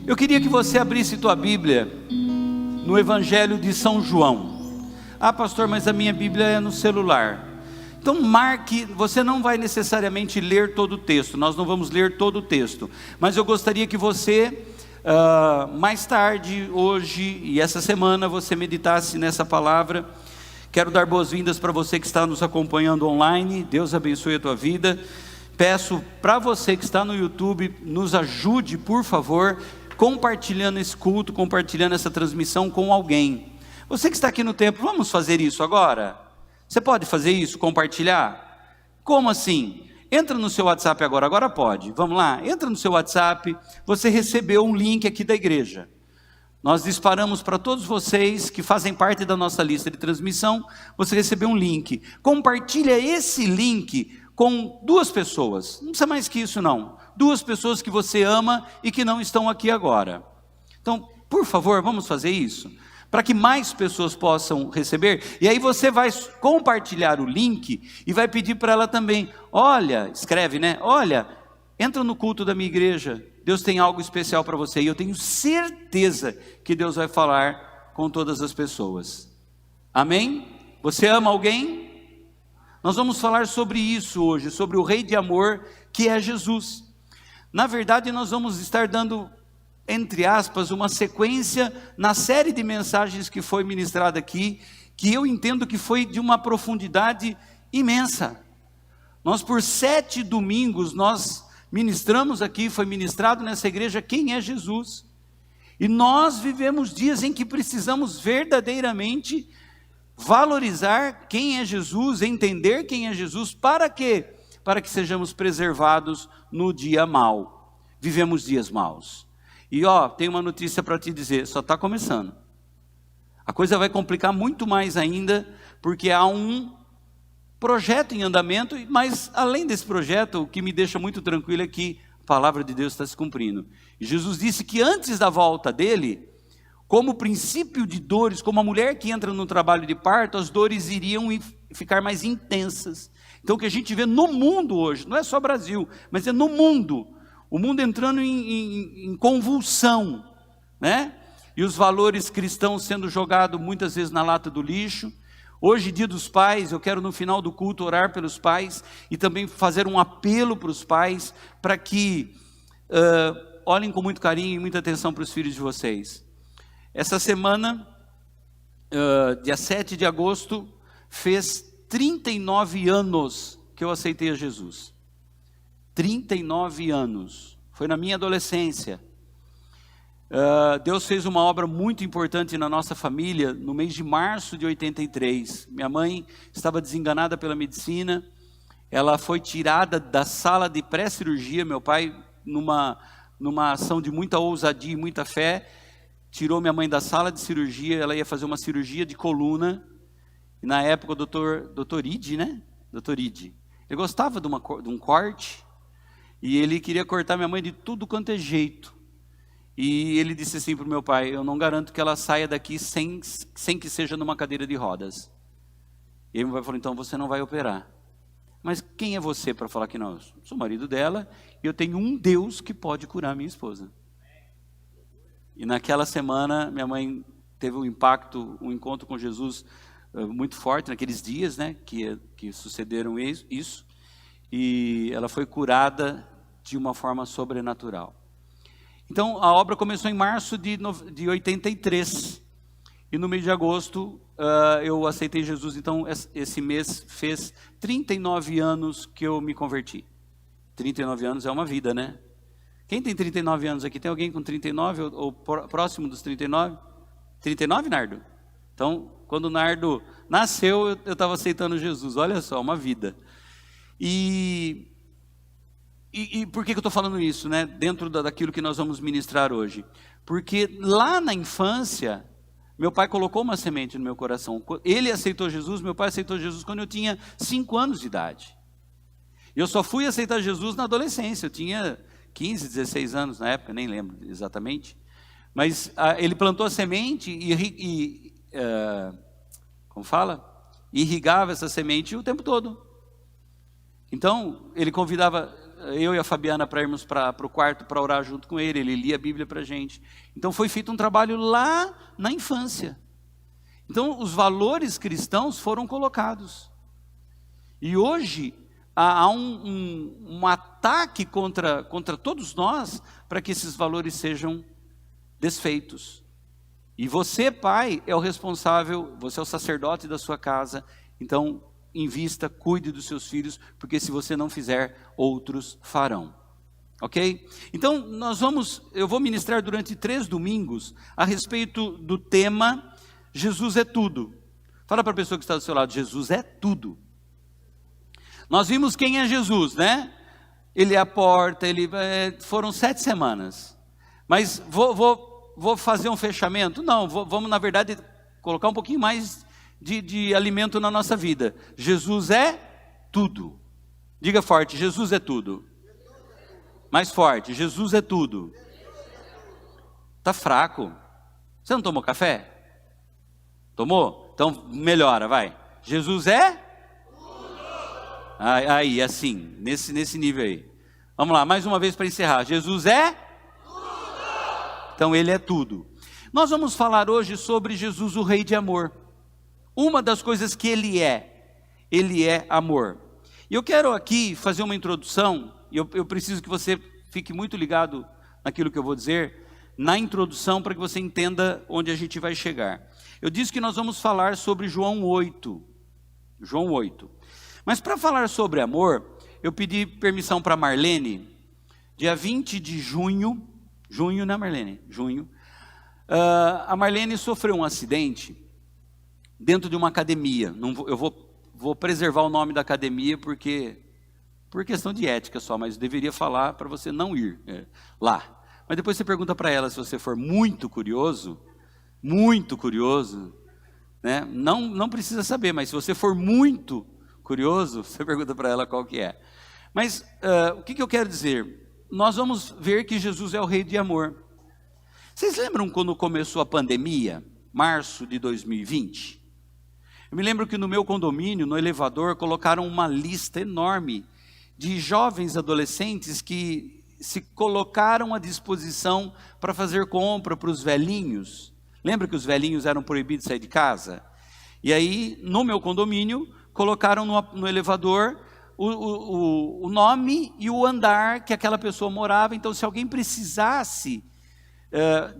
Eu queria que você abrisse tua Bíblia no Evangelho de São João. Ah, pastor, mas a minha Bíblia é no celular. Então marque, você não vai necessariamente ler todo o texto, nós não vamos ler todo o texto, mas eu gostaria que você, mais tarde, hoje e essa semana, você meditasse nessa palavra. Quero dar boas-vindas para você que está nos acompanhando online, Deus abençoe a tua vida. Peço para você que está no YouTube, nos ajude, por favor, compartilhando esse culto, compartilhando essa transmissão com alguém. Você que está aqui no templo, vamos fazer isso agora? Você pode fazer isso, compartilhar? Como assim? Entra no seu WhatsApp agora pode, vamos lá, entra no seu WhatsApp, você recebeu um link aqui da igreja. Nós disparamos para todos vocês que fazem parte da nossa lista de transmissão, você recebeu um link. Compartilha esse link com 2 pessoas, não precisa mais que isso não. 2 pessoas que você ama e que não estão aqui agora. Então, por favor, vamos fazer isso, para que mais pessoas possam receber. E aí você vai compartilhar o link e vai pedir para ela também, olha, escreve, né? Olha, entra no culto da minha igreja, Deus tem algo especial para você. E eu tenho certeza que Deus vai falar com todas as pessoas. Amém? Você ama alguém? Nós vamos falar sobre isso hoje, sobre o Rei de Amor, que é Jesus. Na verdade, nós vamos estar dando, entre aspas, uma sequência na série de mensagens que foi ministrada aqui, que eu entendo que foi de uma profundidade imensa. Nós, por 7 domingos, nós ministramos aqui, foi ministrado nessa igreja quem é Jesus. E nós vivemos dias em que precisamos verdadeiramente valorizar quem é Jesus, entender quem é Jesus, para quê? Para que sejamos preservados no dia mau. Vivemos dias maus. E tem uma notícia para te dizer, só está começando. A coisa vai complicar muito mais ainda, porque há um projeto em andamento, mas além desse projeto, o que me deixa muito tranquilo é que a palavra de Deus está se cumprindo. E Jesus disse que antes da volta dele, como princípio de dores, como a mulher que entra no trabalho de parto, as dores iriam ficar mais intensas. Então o que a gente vê no mundo hoje, não é só Brasil, mas é no mundo, o mundo entrando em convulsão, né? E os valores cristãos sendo jogados muitas vezes na lata do lixo. Hoje, dia dos pais, eu quero no final do culto orar pelos pais e também fazer um apelo para os pais, para que olhem com muito carinho e muita atenção para os filhos de vocês. Essa semana, dia 7 de agosto, fez 39 anos que eu aceitei a Jesus. 39 anos. Foi na minha adolescência. Deus fez uma obra muito importante na nossa família no mês de março de 83. Minha mãe estava desenganada pela medicina. Ela foi tirada da sala de pré-cirurgia. Meu pai, numa ação de muita ousadia e muita fé, tirou minha mãe da sala de cirurgia. Ela ia fazer uma cirurgia de coluna. E na época o doutor Ide, né? Doutor Ide. Ele gostava de um corte. E ele queria cortar minha mãe de tudo quanto é jeito. E ele disse assim para o meu pai, eu não garanto que ela saia daqui sem que seja numa cadeira de rodas. E aí meu pai falou, então você não vai operar. Mas quem é você para falar que não? Eu sou marido dela e eu tenho um Deus que pode curar minha esposa. E naquela semana minha mãe teve um encontro com Jesus muito forte naqueles dias, né, que sucederam isso. E ela foi curada de uma forma sobrenatural. Então a obra começou em março de 83. E no mês de agosto eu aceitei Jesus. Então esse mês fez 39 anos que eu me converti. 39 anos é uma vida, né? Quem tem 39 anos aqui? Tem alguém com 39 ou próximo dos 39? 39, Nardo? Então, quando o Nardo nasceu, eu estava aceitando Jesus. Olha só, uma vida. E por que eu estou falando isso, né? Dentro daquilo que nós vamos ministrar hoje. Porque lá na infância, meu pai colocou uma semente no meu coração. Ele aceitou Jesus, meu pai aceitou Jesus quando eu tinha 5 anos de idade. Eu só fui aceitar Jesus na adolescência. Eu tinha 15, 16 anos na época, nem lembro exatamente. Mas ele plantou a semente como fala? Irrigava essa semente o tempo todo. Então, ele convidava, eu e a Fabiana para irmos para o quarto para orar junto com ele lia a Bíblia para a gente. Então foi feito um trabalho lá na infância. Então os valores cristãos foram colocados. E hoje há um ataque contra todos nós para que esses valores sejam desfeitos. E você, pai, é o responsável, você é o sacerdote da sua casa, então invista, cuide dos seus filhos, porque se você não fizer, outros farão. Ok? Então eu vou ministrar durante 3 domingos a respeito do tema Jesus é tudo. Fala para a pessoa que está do seu lado, Jesus é tudo. Nós vimos quem é Jesus, né? Ele é a porta, foram 7 semanas. Mas vou fazer um fechamento? Não, vamos na verdade colocar um pouquinho mais de alimento na nossa vida. Jesus é tudo. Diga forte, Jesus é tudo. Mais forte, Jesus é tudo. Está fraco. Você não tomou café? Tomou? Então melhora, vai. Jesus é tudo. Aí, assim, nesse nível aí. Vamos lá, mais uma vez para encerrar. Jesus é tudo. Então ele é tudo. Nós vamos falar hoje sobre Jesus, o Rei de amor. Uma das coisas que ele é amor. E eu quero aqui fazer uma introdução, e eu preciso que você fique muito ligado naquilo que eu vou dizer, na introdução, para que você entenda onde a gente vai chegar. Eu disse que nós vamos falar sobre João 8. João 8. Mas para falar sobre amor, eu pedi permissão para Marlene, dia 20 de junho, né Marlene? Junho. A Marlene sofreu um acidente dentro de uma academia. Eu vou preservar o nome da academia por questão de ética só, mas eu deveria falar para você não ir lá. Mas depois você pergunta para ela, se você for muito curioso, né? Não precisa saber, mas se você for muito curioso, você pergunta para ela qual que é. Mas o que eu quero dizer? Nós vamos ver que Jesus é o Rei de amor. Vocês lembram quando começou a pandemia? Março de 2020? Eu me lembro que no meu condomínio, no elevador, colocaram uma lista enorme de jovens adolescentes que se colocaram à disposição para fazer compra para os velhinhos. Lembra que os velhinhos eram proibidos de sair de casa? E aí, no meu condomínio, colocaram no elevador o nome e o andar que aquela pessoa morava. Então, se alguém precisasse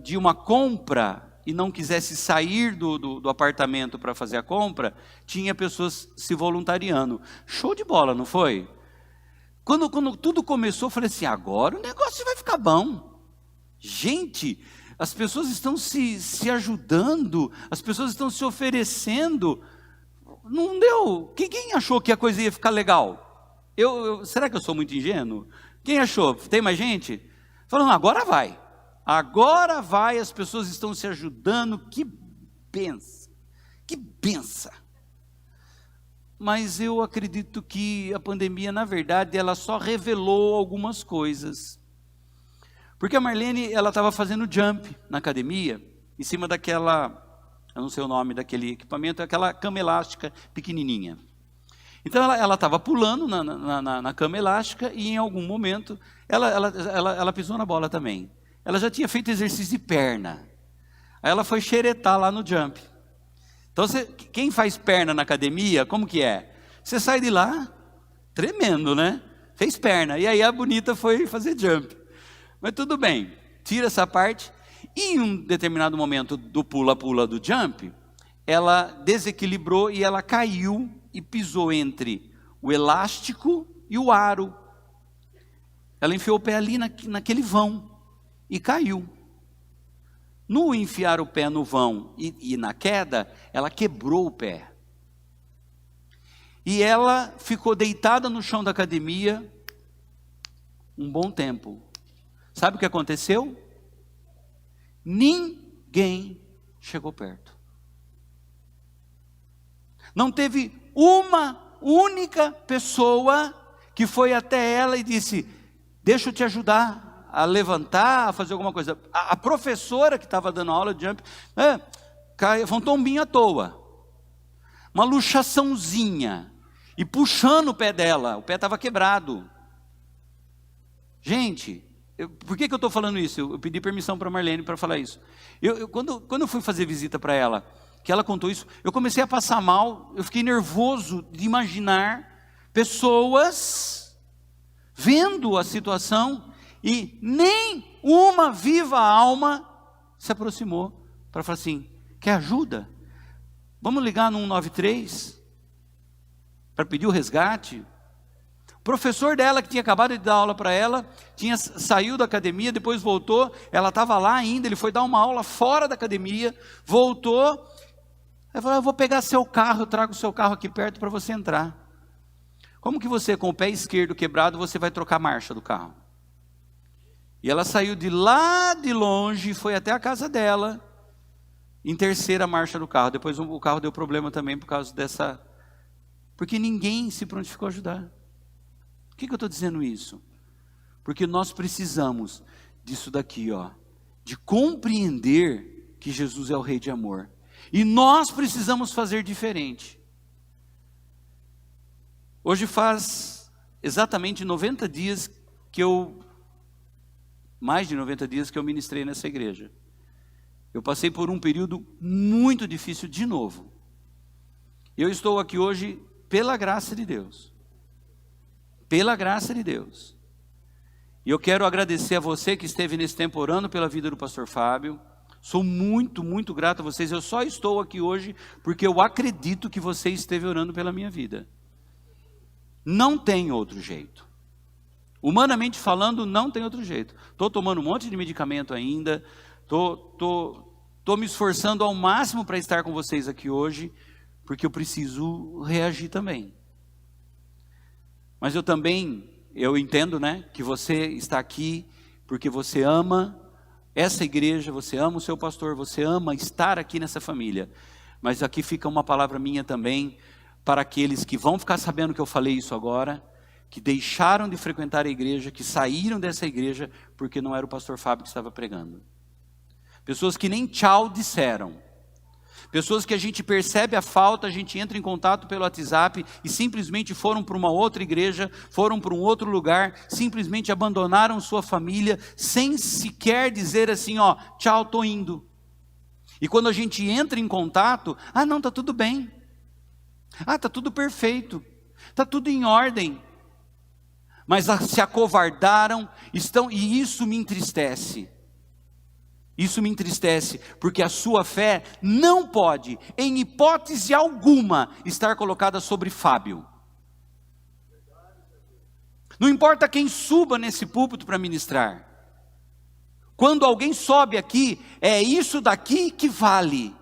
de uma compra e não quisesse sair do apartamento para fazer a compra, tinha pessoas se voluntariando. Show de bola, não foi? Quando tudo começou, eu falei assim, agora o negócio vai ficar bom. Gente, as pessoas estão se ajudando, as pessoas estão se oferecendo. Não deu. Quem achou que a coisa ia ficar legal? Será que eu sou muito ingênuo? Quem achou? Tem mais gente? Falando, agora vai. Agora vai, as pessoas estão se ajudando, que benção, que benção. Mas eu acredito que a pandemia, na verdade, ela só revelou algumas coisas. Porque a Marlene, ela estava fazendo jump na academia, em cima daquela, eu não sei o nome daquele equipamento, aquela cama elástica pequenininha. Então ela estava pulando na cama elástica e em algum momento ela pisou na bola também. Ela já tinha feito exercício de perna. Aí ela foi xeretar lá no jump. Então, quem faz perna na academia, como que é? Você sai de lá, tremendo, né? Fez perna. E aí a bonita foi fazer jump. Mas tudo bem, tira essa parte. E em um determinado momento do pula-pula do jump, ela desequilibrou e ela caiu e pisou entre o elástico e o aro. Ela enfiou o pé ali naquele vão. E caiu. No enfiar o pé no vão e na queda, ela quebrou o pé. E ela ficou deitada no chão da academia um bom tempo. Sabe o que aconteceu? Ninguém chegou perto. Não teve uma única pessoa que foi até ela e disse, deixa eu te ajudar a levantar, a fazer alguma coisa. A professora que estava dando aula de jump, foi um tombinho à toa. Uma luxaçãozinha. E puxando o pé dela, o pé estava quebrado. Gente, por que eu estou falando isso? Eu pedi permissão para a Marlene para falar isso. Quando eu fui fazer visita para ela, que ela contou isso, eu comecei a passar mal, eu fiquei nervoso de imaginar pessoas vendo a situação e nem uma viva alma se aproximou para falar assim, quer ajuda? Vamos ligar no 193 para pedir o resgate? O professor dela, que tinha acabado de dar aula para ela, saiu da academia, depois voltou, ela estava lá ainda, ele foi dar uma aula fora da academia, voltou, aí falou, eu vou pegar seu carro, eu trago o seu carro aqui perto para você entrar. Como que você, com o pé esquerdo quebrado, você vai trocar a marcha do carro? E ela saiu de lá de longe, foi até a casa dela, em terceira marcha do carro. Depois o carro deu problema também por causa dessa... Porque ninguém se prontificou a ajudar. Por que eu estou dizendo isso? Porque nós precisamos disso daqui, ó, de compreender que Jesus é o Rei de amor. E nós precisamos fazer diferente. Hoje faz exatamente 90 dias que mais de 90 dias que eu ministrei nessa igreja. Eu passei por um período muito difícil de novo. Eu estou aqui hoje pela graça de Deus. Pela graça de Deus. E eu quero agradecer a você que esteve nesse tempo orando pela vida do pastor Fábio. Sou muito, muito grato a vocês. Eu só estou aqui hoje porque eu acredito que você esteve orando pela minha vida. Não tem outro jeito. Humanamente falando, não tem outro jeito. Estou tomando um monte de medicamento ainda. Estou me esforçando ao máximo para estar com vocês aqui hoje, porque eu preciso reagir também. Mas eu entendo, né, que você está aqui porque você ama essa igreja, você ama o seu pastor, você ama estar aqui nessa família. Mas aqui fica uma palavra minha também, para aqueles que vão ficar sabendo que eu falei isso agora, que deixaram de frequentar a igreja, que saíram dessa igreja, porque não era o pastor Fábio que estava pregando. Pessoas que nem tchau disseram. Pessoas que a gente percebe a falta, a gente entra em contato pelo WhatsApp e simplesmente foram para uma outra igreja, foram para um outro lugar, simplesmente abandonaram sua família, sem sequer dizer assim, ó, tchau, estou indo. E quando a gente entra em contato, não, está tudo bem. Está tudo perfeito, está tudo em ordem. Mas se acovardaram, e isso me entristece. Isso me entristece, porque a sua fé não pode, em hipótese alguma, estar colocada sobre Fábio. Não importa quem suba nesse púlpito para ministrar. Quando alguém sobe aqui, é isso daqui que vale.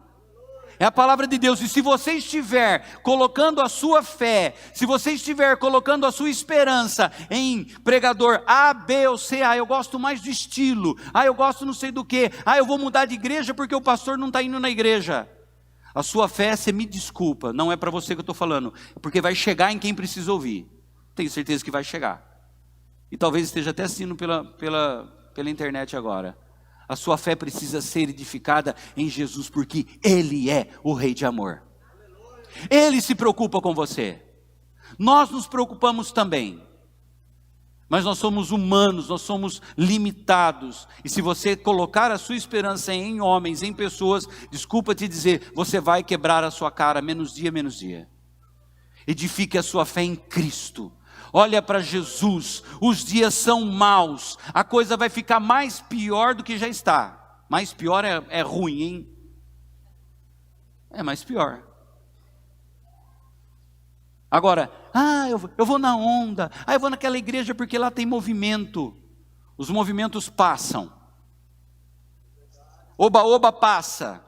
É a palavra de Deus. E se você estiver colocando a sua fé, se você estiver colocando a sua esperança em pregador A, B ou C, eu gosto mais do estilo, eu gosto não sei do que, eu vou mudar de igreja porque o pastor não está indo na igreja. A sua fé, você me desculpa, não é para você que eu estou falando, é porque vai chegar em quem precisa ouvir. Tenho certeza que vai chegar. E talvez esteja até assistindo pela internet agora. A sua fé precisa ser edificada em Jesus, porque Ele é o Rei de amor. Ele se preocupa com você. Nós nos preocupamos também. Mas nós somos humanos, nós somos limitados. E se você colocar a sua esperança em homens, em pessoas, desculpa te dizer, você vai quebrar a sua cara, menos dia. Edifique a sua fé em Cristo. Olha para Jesus, os dias são maus, a coisa vai ficar mais pior do que já está. Mais pior é ruim, hein? É mais pior. Agora, eu vou na onda, eu vou naquela igreja porque lá tem movimento. Os movimentos passam. Oba passa.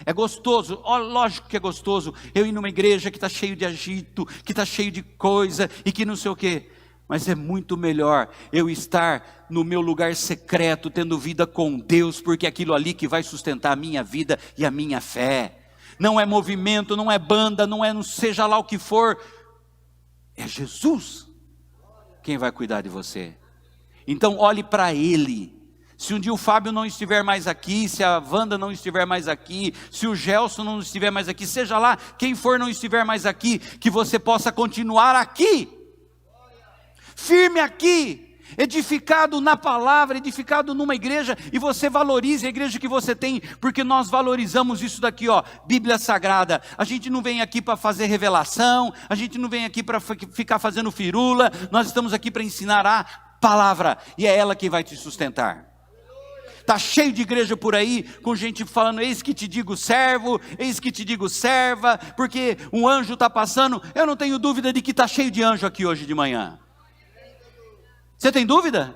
É gostoso, lógico que é gostoso eu ir numa igreja que está cheio de agito, que está cheio de coisa e que não sei o quê. Mas é muito melhor eu estar no meu lugar secreto, tendo vida com Deus, porque é aquilo ali que vai sustentar a minha vida e a minha fé. Não é movimento, não é banda, não seja lá o que for. É Jesus quem vai cuidar de você. Então olhe para Ele. Se um dia o Fábio não estiver mais aqui, se a Wanda não estiver mais aqui, se o Gelson não estiver mais aqui, seja lá quem for não estiver mais aqui, que você possa continuar aqui, firme aqui, edificado na palavra, edificado numa igreja, e você valorize a igreja que você tem, porque nós valorizamos isso daqui, ó, Bíblia Sagrada. A gente não vem aqui para fazer revelação, a gente não vem aqui para ficar fazendo firula, nós estamos aqui para ensinar a palavra, e é ela quem vai te sustentar. Está cheio de igreja por aí, com gente falando, eis que te digo servo, eis que te digo serva, porque um anjo está passando. Eu não tenho dúvida de que está cheio de anjo aqui hoje de manhã. Você tem dúvida?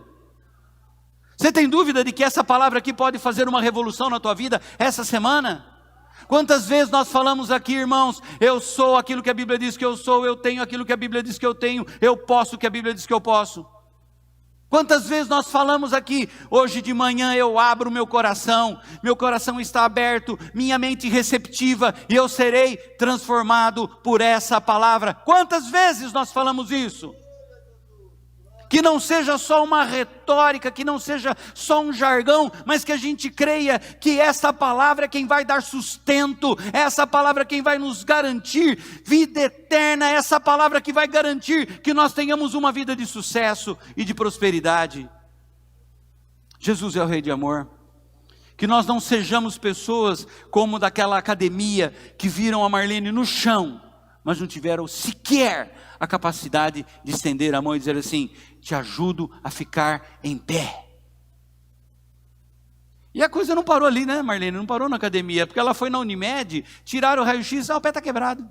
Você tem dúvida de que essa palavra aqui pode fazer uma revolução na tua vida essa semana? Quantas vezes nós falamos aqui, irmãos, eu sou aquilo que a Bíblia diz que eu sou, eu tenho aquilo que a Bíblia diz que eu tenho, eu posso o que a Bíblia diz que eu posso. Quantas vezes nós falamos aqui, hoje de manhã eu abro meu coração está aberto, minha mente receptiva, e eu serei transformado por essa palavra. Quantas vezes nós falamos isso? Que não seja só uma retórica, que não seja só um jargão, mas que a gente creia que essa palavra é quem vai dar sustento, essa palavra é quem vai nos garantir vida eterna, essa palavra que vai garantir que nós tenhamos uma vida de sucesso e de prosperidade. Jesus é o Rei de amor. Que nós não sejamos pessoas como daquela academia que viram a Marlene no chão, mas não tiveram sequer a capacidade de estender a mão e dizer assim, te ajudo a ficar em pé. E a coisa não parou ali, né, Marlene? Não parou na academia, porque ela foi na Unimed, tiraram o raio-x, o pé está quebrado.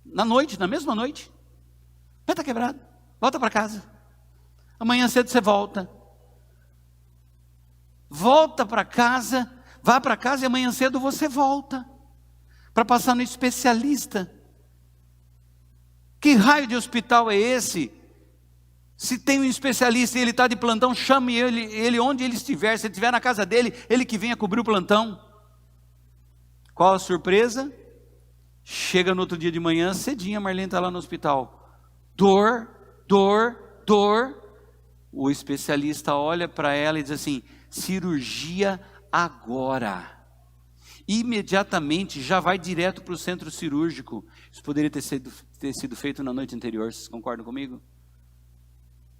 Na mesma noite, o pé está quebrado, volta para casa. Amanhã cedo você volta. Volta para casa, vá para casa e amanhã cedo você volta. Para passar no especialista. Que raio de hospital é esse? Se tem um especialista e ele está de plantão, chame ele onde ele estiver. Se ele estiver na casa dele, ele que venha cobrir o plantão. Qual a surpresa? Chega no outro dia de manhã, cedinha, a Marlene está lá no hospital. Dor. O especialista olha para ela e diz assim, cirurgia agora. Imediatamente já vai direto para o centro cirúrgico. Isso poderia ter sido feito na noite anterior, vocês concordam comigo?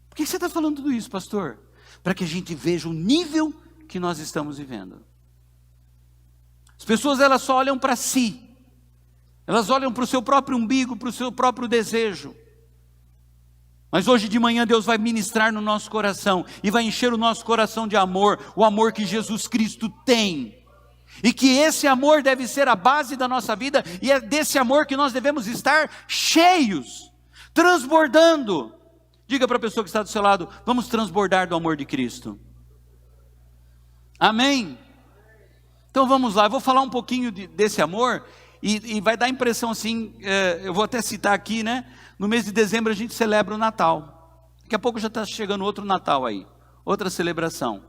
Por que você está falando tudo isso, pastor? Para que a gente veja o nível que nós estamos vivendo. As pessoas, elas só olham para si, elas olham para o seu próprio umbigo, para o seu próprio desejo. Mas hoje de manhã Deus vai ministrar no nosso coração, e vai encher o nosso coração de amor, o amor que Jesus Cristo tem. E que esse amor deve ser a base da nossa vida, e é desse amor que nós devemos estar cheios, transbordando. Diga para a pessoa que está do seu lado, vamos transbordar do amor de Cristo. Amém? Então vamos lá, eu vou falar um pouquinho desse amor, e vai dar a impressão assim, eu vou até citar aqui, né? No mês de dezembro a gente celebra o Natal. Daqui a pouco já está chegando outro Natal aí, outra celebração.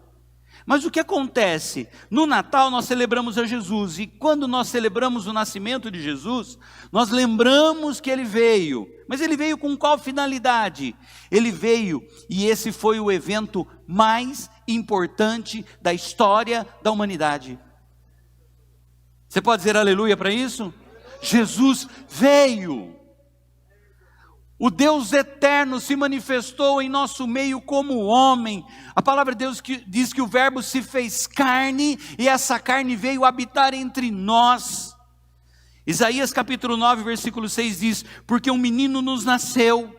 Mas o que acontece? No Natal nós celebramos a Jesus, e quando nós celebramos o nascimento de Jesus, nós lembramos que Ele veio. Mas Ele veio com qual finalidade? Ele veio, e esse foi o evento mais importante da história da humanidade. Você pode dizer aleluia para isso? Jesus veio. O Deus eterno se manifestou em nosso meio como homem. A palavra de Deus diz que o verbo se fez carne, e essa carne veio habitar entre nós. Isaías capítulo 9, versículo 6 diz, porque um menino nos nasceu,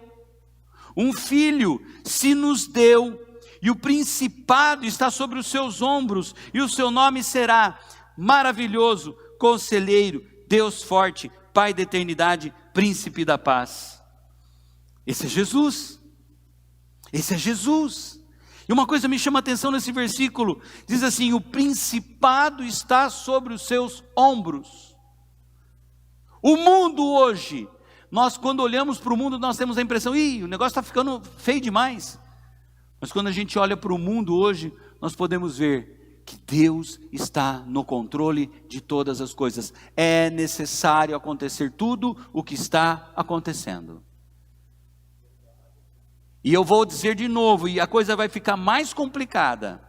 um filho se nos deu, e o principado está sobre os seus ombros, e o seu nome será maravilhoso, conselheiro, Deus forte, Pai da eternidade, príncipe da paz. Esse é Jesus. Esse é Jesus. E uma coisa me chama a atenção nesse versículo, diz assim, o principado está sobre os seus ombros. O mundo hoje, nós quando olhamos para o mundo, nós temos a impressão, o negócio está ficando feio demais. Mas quando a gente olha para o mundo hoje, nós podemos ver que Deus está no controle de todas as coisas. É necessário acontecer tudo o que está acontecendo. E eu vou dizer de novo, e a coisa vai ficar mais complicada,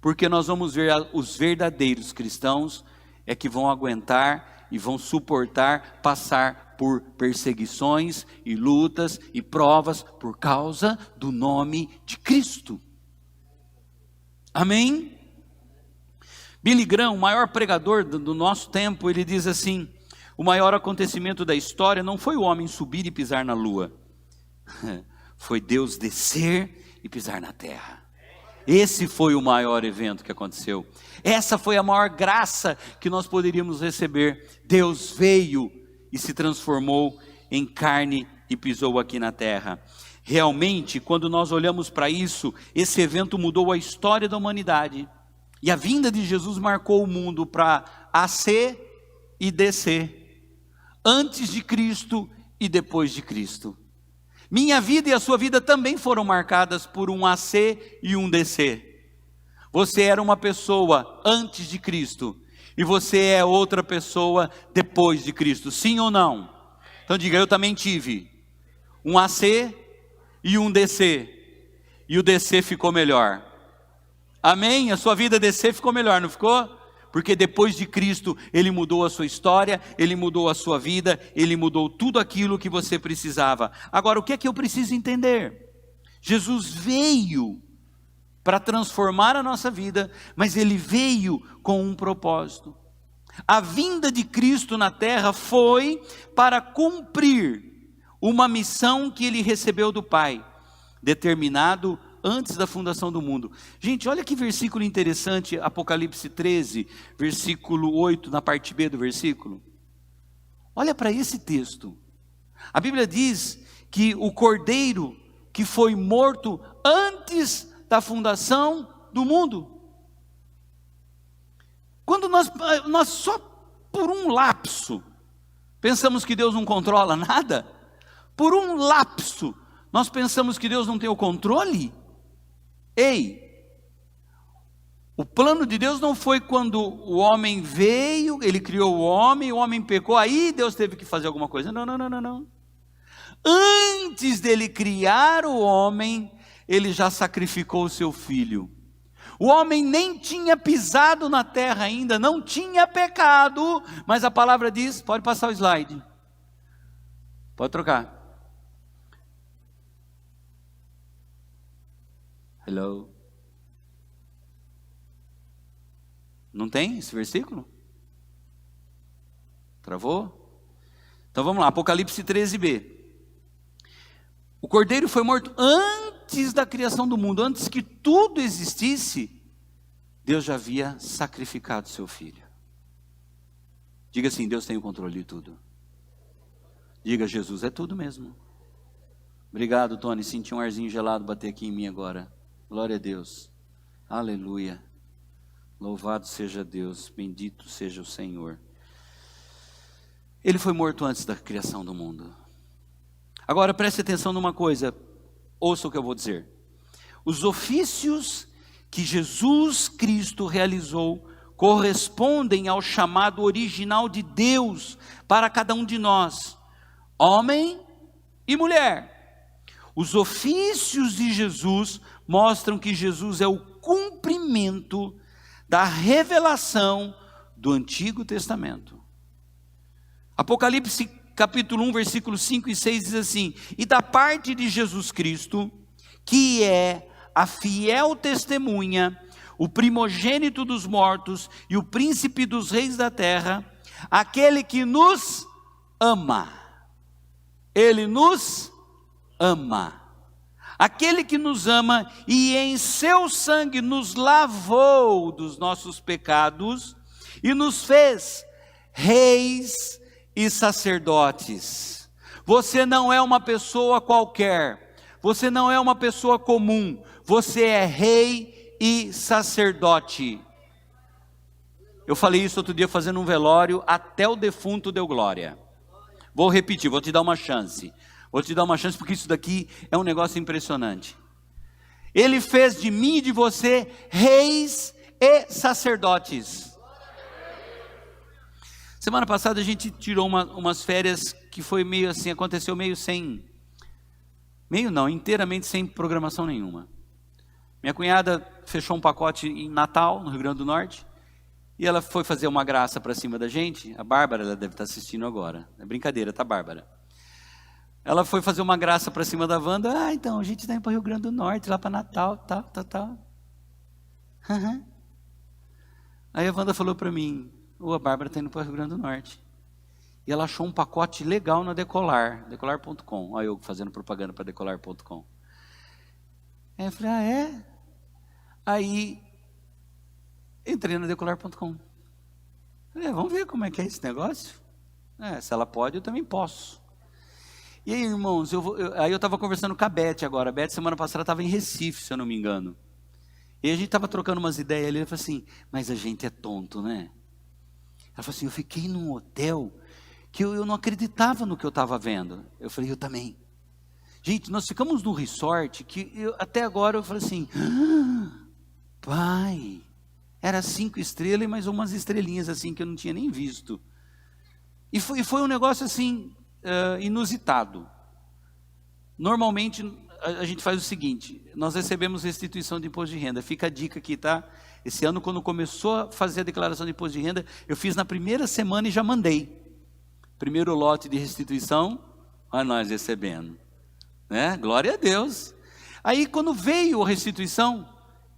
porque nós vamos ver os verdadeiros cristãos é que vão aguentar e vão suportar passar por perseguições e lutas e provas por causa do nome de Cristo. Amém? Billy Graham, o maior pregador do nosso tempo, ele diz assim: o maior acontecimento da história não foi o homem subir e pisar na lua, foi Deus descer e pisar na terra. Esse foi o maior evento que aconteceu. Essa foi a maior graça que nós poderíamos receber. Deus veio e se transformou em carne e pisou aqui na terra. Realmente, quando nós olhamos para isso, esse evento mudou a história da humanidade. E a vinda de Jesus marcou o mundo para AC e DC. Antes de Cristo e depois de Cristo. Minha vida e a sua vida também foram marcadas por um AC e um DC. Você era uma pessoa antes de Cristo e você é outra pessoa depois de Cristo, sim ou não? Então diga: eu também tive um AC e um DC, e o DC ficou melhor. Amém? A sua vida DC ficou melhor, não ficou? Porque depois de Cristo, Ele mudou a sua história, Ele mudou a sua vida, Ele mudou tudo aquilo que você precisava. Agora, o que é que eu preciso entender? Jesus veio para transformar a nossa vida, mas Ele veio com um propósito. A vinda de Cristo na terra foi para cumprir uma missão que Ele recebeu do Pai, determinado antes da fundação do mundo. Gente, olha que versículo interessante, Apocalipse 13, versículo 8, na parte B do versículo. Olha para esse texto. A Bíblia diz que o cordeiro que foi morto antes da fundação do mundo. Quando nós só por um lapso pensamos que Deus não controla nada, por um lapso nós pensamos que Deus não tem o controle. Ei, o plano de Deus não foi quando o homem veio, Ele criou o homem pecou, aí Deus teve que fazer alguma coisa. Não. Antes dele criar o homem, Ele já sacrificou o seu filho. O homem nem tinha pisado na terra ainda, não tinha pecado, mas a palavra diz, pode passar o slide, pode trocar. Hello? Não tem esse versículo? Travou? Então vamos lá, Apocalipse 13b. O cordeiro foi morto antes da criação do mundo, antes que tudo existisse, Deus já havia sacrificado seu filho. Diga assim: Deus tem o controle de tudo. Diga: Jesus é tudo mesmo. Obrigado, Tony, senti um arzinho gelado bater aqui em mim agora. Glória a Deus, aleluia, louvado seja Deus, bendito seja o Senhor. Ele foi morto antes da criação do mundo. Agora preste atenção numa coisa, ouça o que eu vou dizer. Os ofícios que Jesus Cristo realizou correspondem ao chamado original de Deus para cada um de nós, homem e mulher. Os ofícios de Jesus mostram que Jesus é o cumprimento da revelação do Antigo Testamento. Apocalipse capítulo 1, versículos 5 e 6 diz assim: e da parte de Jesus Cristo, que é a fiel testemunha, o primogênito dos mortos e o príncipe dos reis da terra, aquele que nos ama. Ele nos ama. Aquele que nos ama e em seu sangue nos lavou dos nossos pecados e nos fez reis e sacerdotes. Você não é uma pessoa qualquer, você não é uma pessoa comum, você é rei e sacerdote. Eu falei isso outro dia fazendo um velório, até o defunto deu glória. Vou repetir, vou te dar uma chance. Vou te dar uma chance porque isso daqui é um negócio impressionante. Ele fez de mim e de você reis e sacerdotes. Semana passada a gente tirou umas férias que foi meio assim, aconteceu inteiramente sem programação nenhuma. Minha cunhada fechou um pacote em Natal, no Rio Grande do Norte, E ela foi fazer uma graça para cima da gente. A Bárbara, ela deve estar assistindo agora. É brincadeira, tá, Bárbara? Ela foi fazer uma graça para cima da Wanda. Então, a gente está indo para o Rio Grande do Norte, lá para Natal, tal. Uhum. Aí a Wanda falou para mim, a Bárbara está indo para o Rio Grande do Norte. E ela achou um pacote legal na Decolar, decolar.com. Olha eu fazendo propaganda para decolar.com. Aí eu falei, é? Aí, entrei na decolar.com. Falei, vamos ver como é que é esse negócio. Se ela pode, eu também posso. E aí, irmãos, aí eu estava conversando com a Beth agora. A Beth, semana passada, estava em Recife, se eu não me engano. E a gente estava trocando umas ideias ali. Ela falou assim, mas a gente é tonto, né? Ela falou assim, eu fiquei num hotel que eu não acreditava no que eu estava vendo. Eu falei, eu também. Gente, nós ficamos num resort que até agora eu falei assim, pai, era 5 estrelas e mais umas estrelinhas assim que eu não tinha nem visto. E foi um negócio assim, inusitado. Normalmente a gente faz o seguinte, nós recebemos restituição de imposto de renda. Fica a dica aqui, tá? Esse ano, quando começou a fazer a declaração de imposto de renda, eu fiz na primeira semana e já mandei. Primeiro lote de restituição, olha nós recebendo, né? Glória a Deus. Aí quando veio a restituição,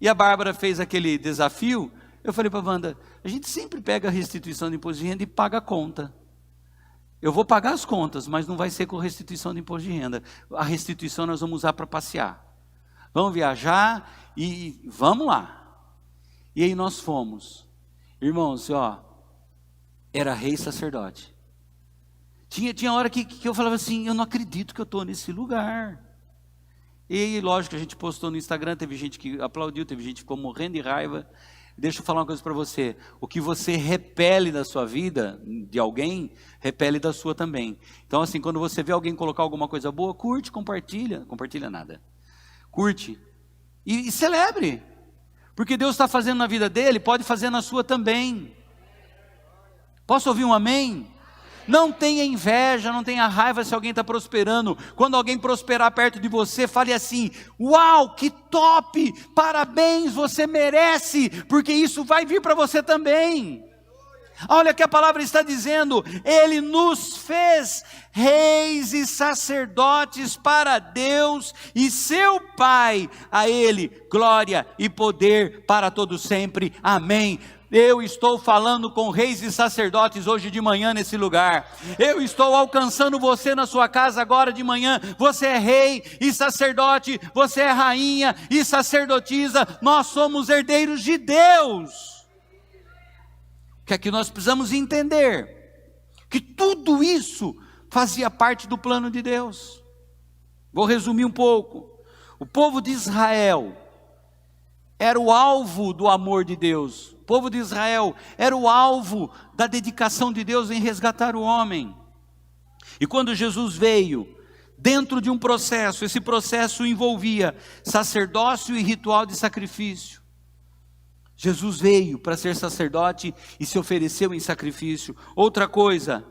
e a Bárbara fez aquele desafio, eu falei para a Wanda, a gente sempre pega a restituição de imposto de renda e paga a conta. Eu vou pagar as contas, mas não vai ser com restituição de imposto de renda. A restituição nós vamos usar para passear. Vamos viajar e vamos lá. E aí nós fomos. Irmãos, era rei e sacerdote. Tinha hora que eu falava assim, eu não acredito que eu estou nesse lugar. E aí, lógico, a gente postou no Instagram, teve gente que aplaudiu, teve gente que ficou morrendo de raiva. Deixa eu falar uma coisa para você, o que você repele da sua vida, de alguém, repele da sua também. Então assim, quando você vê alguém colocar alguma coisa boa, curte, compartilha nada. Curte e celebre, porque Deus está fazendo na vida dele, pode fazer na sua também. Posso ouvir um amém? Não tenha inveja, não tenha raiva se alguém está prosperando. Quando alguém prosperar perto de você, fale assim, uau, que top, parabéns, você merece, porque isso vai vir para você também. Olha o que a palavra está dizendo, Ele nos fez reis e sacerdotes para Deus e seu Pai, a Ele glória e poder para todos sempre, amém. Eu estou falando com reis e sacerdotes hoje de manhã nesse lugar. Eu estou alcançando você na sua casa agora de manhã. Você é rei e sacerdote, você é rainha e sacerdotisa. Nós somos herdeiros de Deus. O que é que nós precisamos entender? Que tudo isso fazia parte do plano de Deus. Vou resumir um pouco. O povo de Israel era o alvo do amor de Deus. O povo de Israel era o alvo da dedicação de Deus em resgatar o homem. E quando Jesus veio, dentro de um processo, esse processo envolvia sacerdócio e ritual de sacrifício. Jesus veio para ser sacerdote e se ofereceu em sacrifício. Outra coisa,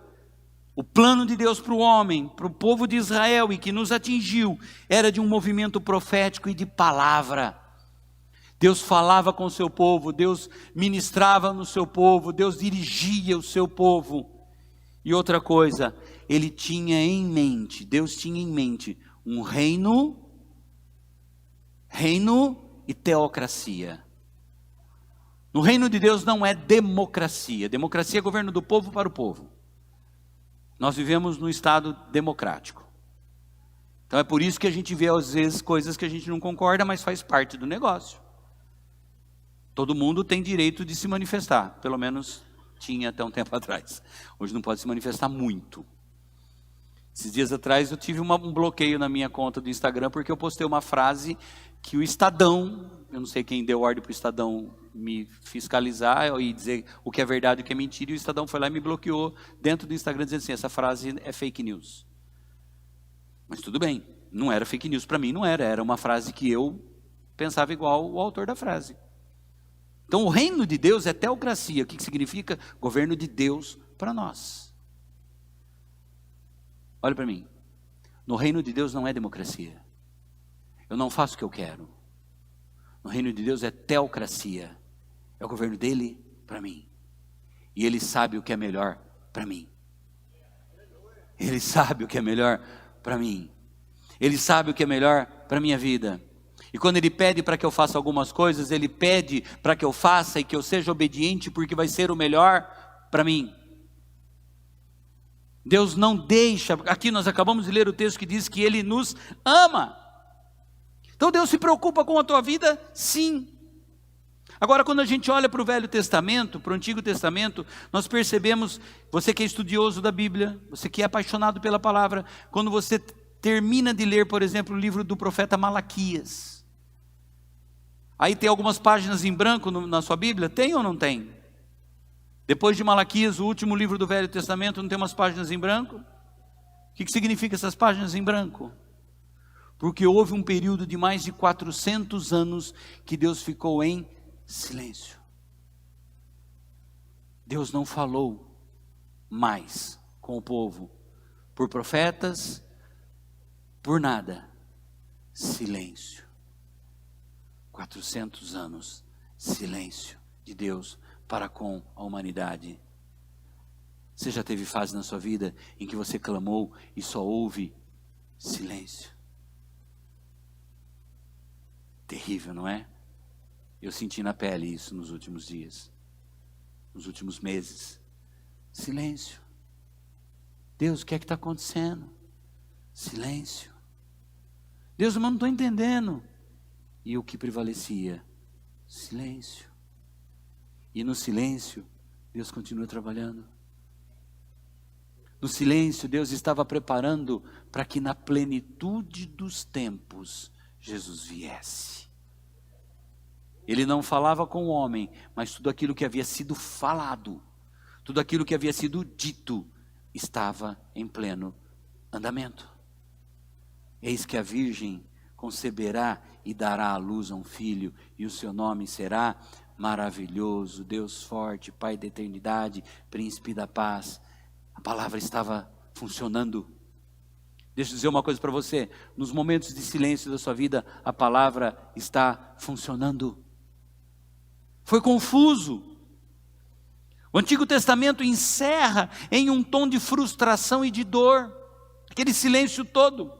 o plano de Deus para o homem, para o povo de Israel e que nos atingiu, era de um movimento profético e de palavra. Deus falava com o seu povo, Deus ministrava no seu povo, Deus dirigia o seu povo. E outra coisa, Ele tinha em mente, Deus tinha em mente um reino e teocracia. No reino de Deus não é democracia, democracia é governo do povo para o povo. Nós vivemos num estado democrático. Então é por isso que a gente vê às vezes coisas que a gente não concorda, mas faz parte do negócio. Todo mundo tem direito de se manifestar, pelo menos tinha até um tempo atrás. Hoje não pode se manifestar muito. Esses dias atrás eu tive um bloqueio na minha conta do Instagram, porque eu postei uma frase que o Estadão, eu não sei quem deu ordem para o Estadão me fiscalizar e dizer o que é verdade e o que é mentira, e o Estadão foi lá e me bloqueou dentro do Instagram, dizendo assim, essa frase é fake news. Mas tudo bem, não era fake news para mim, não era uma frase que eu pensava igual o autor da frase. Então o reino de Deus é teocracia. O que significa? Governo de Deus para nós. Olha para mim. No reino de Deus não é democracia. Eu não faço o que eu quero. No reino de Deus é teocracia. É o governo dele para mim. E Ele sabe o que é melhor para mim. Ele sabe o que é melhor para mim. Ele sabe o que é melhor para a minha vida. E quando Ele pede para que eu faça algumas coisas, Ele pede para que eu faça e que eu seja obediente, porque vai ser o melhor para mim. Deus não deixa, aqui nós acabamos de ler o texto que diz que Ele nos ama. Então Deus se preocupa com a tua vida, sim. Agora, quando a gente olha para o Velho Testamento, para o Antigo Testamento, nós percebemos, você que é estudioso da Bíblia, você que é apaixonado pela palavra, quando você termina de ler, por exemplo, o livro do profeta Malaquias, aí tem algumas páginas em branco na sua Bíblia, tem ou não tem? Depois de Malaquias, o último livro do Velho Testamento, não tem umas páginas em branco? O que significa essas páginas em branco? Porque houve um período de mais de 400 anos que Deus ficou em silêncio. Deus não falou mais com o povo, por profetas, por nada. Silêncio. 400 anos, silêncio de Deus para com a humanidade. Você já teve fase na sua vida em que você clamou e só houve silêncio? Terrível, não é? Eu senti na pele isso nos últimos dias, nos últimos meses. Silêncio. Deus, o que é que está acontecendo? Silêncio. Deus, eu não estou entendendo. E o que prevalecia? Silêncio. E no silêncio, Deus continua trabalhando. No silêncio, Deus estava preparando para que na plenitude dos tempos, Jesus viesse. Ele não falava com o homem, mas tudo aquilo que havia sido falado, tudo aquilo que havia sido dito, estava em pleno andamento. Eis que a virgem conceberá e dará à luz a um filho, e o seu nome será Maravilhoso, Deus forte, Pai da eternidade, Príncipe da paz. A palavra estava funcionando. Deixa eu dizer uma coisa para você, nos momentos de silêncio da sua vida, a palavra está funcionando. Foi confuso. O Antigo Testamento encerra em um tom de frustração e de dor, aquele silêncio todo.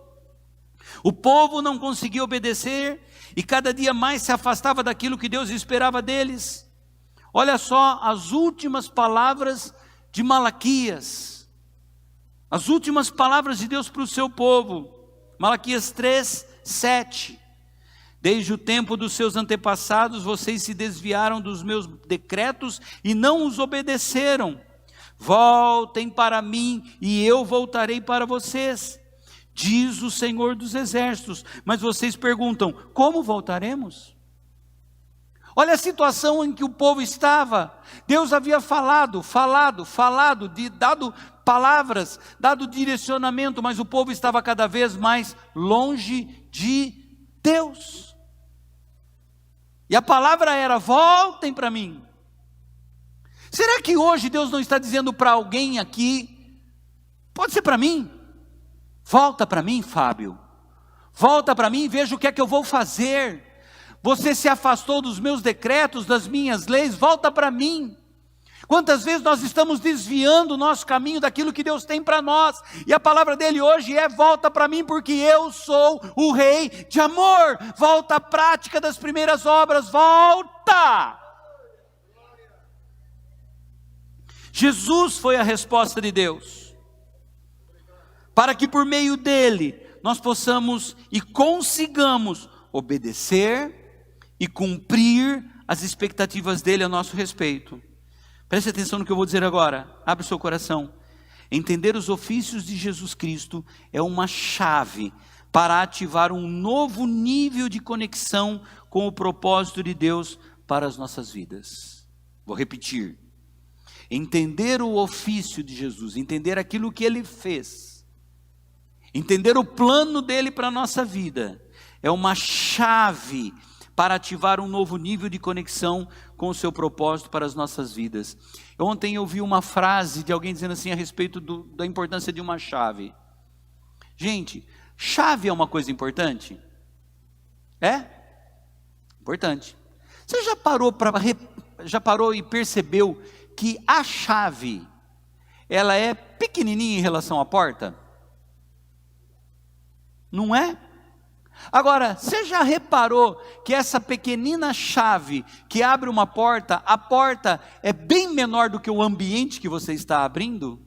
O povo não conseguia obedecer e cada dia mais se afastava daquilo que Deus esperava deles. Olha só as últimas palavras de Malaquias, as últimas palavras de Deus para o seu povo. Malaquias 3:7. Desde o tempo dos seus antepassados, vocês se desviaram dos meus decretos e não os obedeceram. Voltem para mim e eu voltarei para vocês, diz o Senhor dos Exércitos. Mas vocês perguntam, como voltaremos? Olha a situação em que o povo estava. Deus havia falado, dado palavras, dado direcionamento, mas o povo estava cada vez mais longe de Deus. E a palavra era, voltem para mim. Será que hoje Deus não está dizendo para alguém aqui, pode ser para mim? Volta para mim, Fábio. Volta para mim e veja o que é que eu vou fazer. Você se afastou dos meus decretos, das minhas leis, volta para mim. Quantas vezes nós estamos desviando o nosso caminho daquilo que Deus tem para nós, e a palavra dele hoje é, volta para mim porque eu sou o rei de amor. Volta à prática das primeiras obras, volta. Jesus foi a resposta de Deus, para que por meio dele, nós possamos e consigamos obedecer e cumprir as expectativas dele a nosso respeito. Preste atenção no que eu vou dizer agora, abre o seu coração. Entender os ofícios de Jesus Cristo é uma chave para ativar um novo nível de conexão com o propósito de Deus para as nossas vidas. Vou repetir. Entender o ofício de Jesus, entender aquilo que ele fez, entender o plano dele para a nossa vida, é uma chave para ativar um novo nível de conexão com o seu propósito para as nossas vidas. Ontem eu vi uma frase de alguém dizendo assim a respeito da importância de uma chave. Gente, chave é uma coisa importante? É? Importante. Você já parou e percebeu que a chave, ela é pequenininha em relação à porta? Não é? Agora, você já reparou que essa pequenina chave que abre uma porta, a porta é bem menor do que o ambiente que você está abrindo?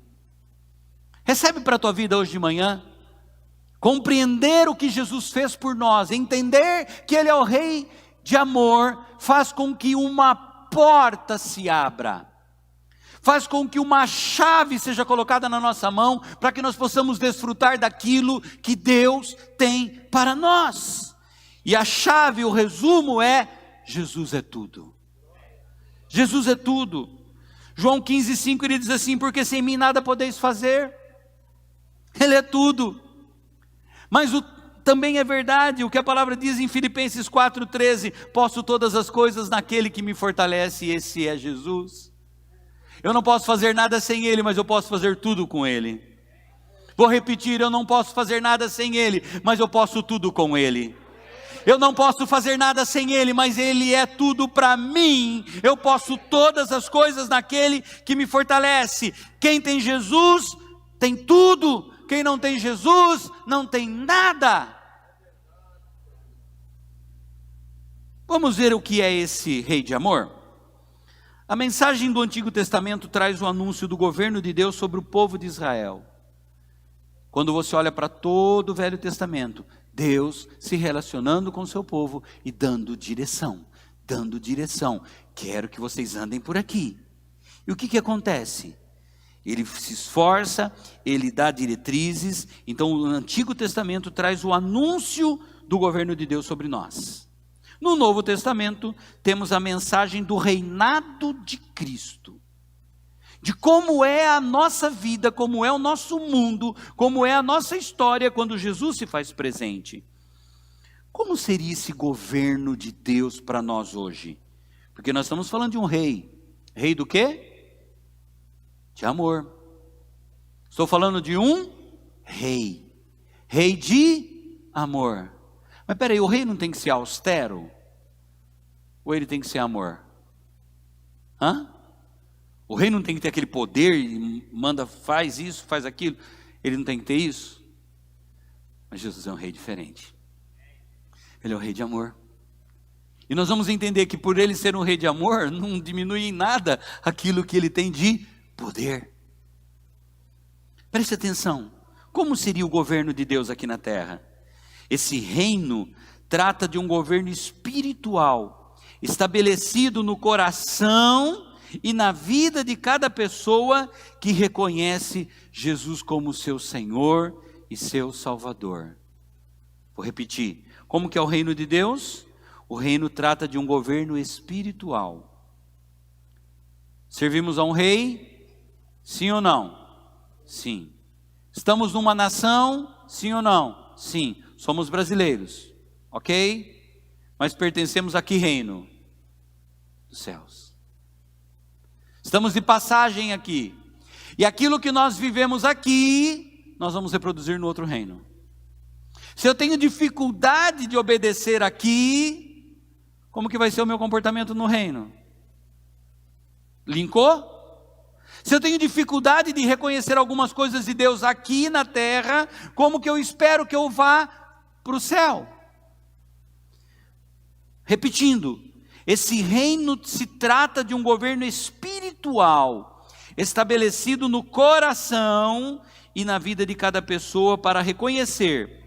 Recebe para a tua vida hoje de manhã, compreender o que Jesus fez por nós, entender que Ele é o Rei de amor, faz com que uma porta se abra, faz com que uma chave seja colocada na nossa mão, para que nós possamos desfrutar daquilo que Deus tem para nós. E a chave, o resumo é: Jesus é tudo. Jesus é tudo. João 15,5 ele diz assim: porque sem mim nada podeis fazer. Ele é tudo. Mas também é verdade o que a palavra diz em Filipenses 4,13: posso todas as coisas naquele que me fortalece, e esse é Jesus. Eu não posso fazer nada sem Ele, mas eu posso fazer tudo com Ele. Vou repetir: eu não posso fazer nada sem Ele, mas eu posso tudo com Ele. Eu não posso fazer nada sem Ele, mas Ele é tudo para mim. Eu posso todas as coisas naquele que me fortalece. Quem tem Jesus tem tudo. Quem não tem Jesus não tem nada. Vamos ver o que é esse Rei de amor? A mensagem do Antigo Testamento traz o anúncio do governo de Deus sobre o povo de Israel. Quando você olha para todo o Velho Testamento, Deus se relacionando com o seu povo e dando direção. Quero que vocês andem por aqui. E o que acontece? Ele se esforça, ele dá diretrizes. Então o Antigo Testamento traz o anúncio do governo de Deus sobre nós. No Novo Testamento, temos a mensagem do reinado de Cristo. De como é a nossa vida, como é o nosso mundo, como é a nossa história quando Jesus se faz presente. Como seria esse governo de Deus para nós hoje? Porque nós estamos falando de um rei. Rei do quê? De amor. Estou falando de um rei. Rei de amor. Mas peraí, o rei não tem que ser austero? Ou ele tem que ser amor? O rei não tem que ter aquele poder e manda, faz isso, faz aquilo? Ele não tem que ter isso? Mas Jesus é um rei diferente. Ele é o rei de amor. E nós vamos entender que por ele ser um rei de amor, não diminui em nada aquilo que ele tem de poder. Preste atenção. Como seria o governo de Deus aqui na terra? Esse reino trata de um governo espiritual, estabelecido no coração e na vida de cada pessoa que reconhece Jesus como seu Senhor e seu Salvador. Vou repetir. Como que é o reino de Deus? O reino trata de um governo espiritual. Servimos a um rei? Sim ou não? Sim. Estamos numa nação? Sim ou não? Sim. Somos brasileiros, ok? Mas pertencemos a que reino? Dos céus. Estamos de passagem aqui. E aquilo que nós vivemos aqui, nós vamos reproduzir no outro reino. Se eu tenho dificuldade de obedecer aqui, como que vai ser o meu comportamento no reino? Linkou? Se eu tenho dificuldade de reconhecer algumas coisas de Deus aqui na terra, como que eu espero que eu vá para o céu? Repetindo, esse reino se trata de um governo espiritual, estabelecido no coração e na vida de cada pessoa para reconhecer,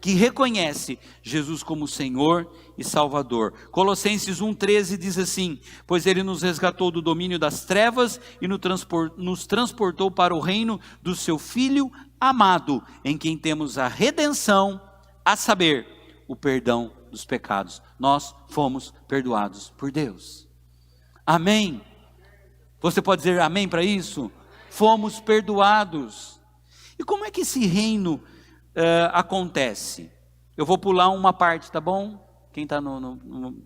que reconhece Jesus como Senhor e Salvador. Colossenses 1,13 diz assim: pois Ele nos resgatou do domínio das trevas e nos transportou para o reino do seu Filho amado, em quem temos a redenção, a saber, o perdão dos pecados. Nós fomos perdoados por Deus. Amém? Você pode dizer amém para isso? Fomos perdoados. E como é que esse reino acontece? Eu vou pular uma parte, tá bom? Quem está no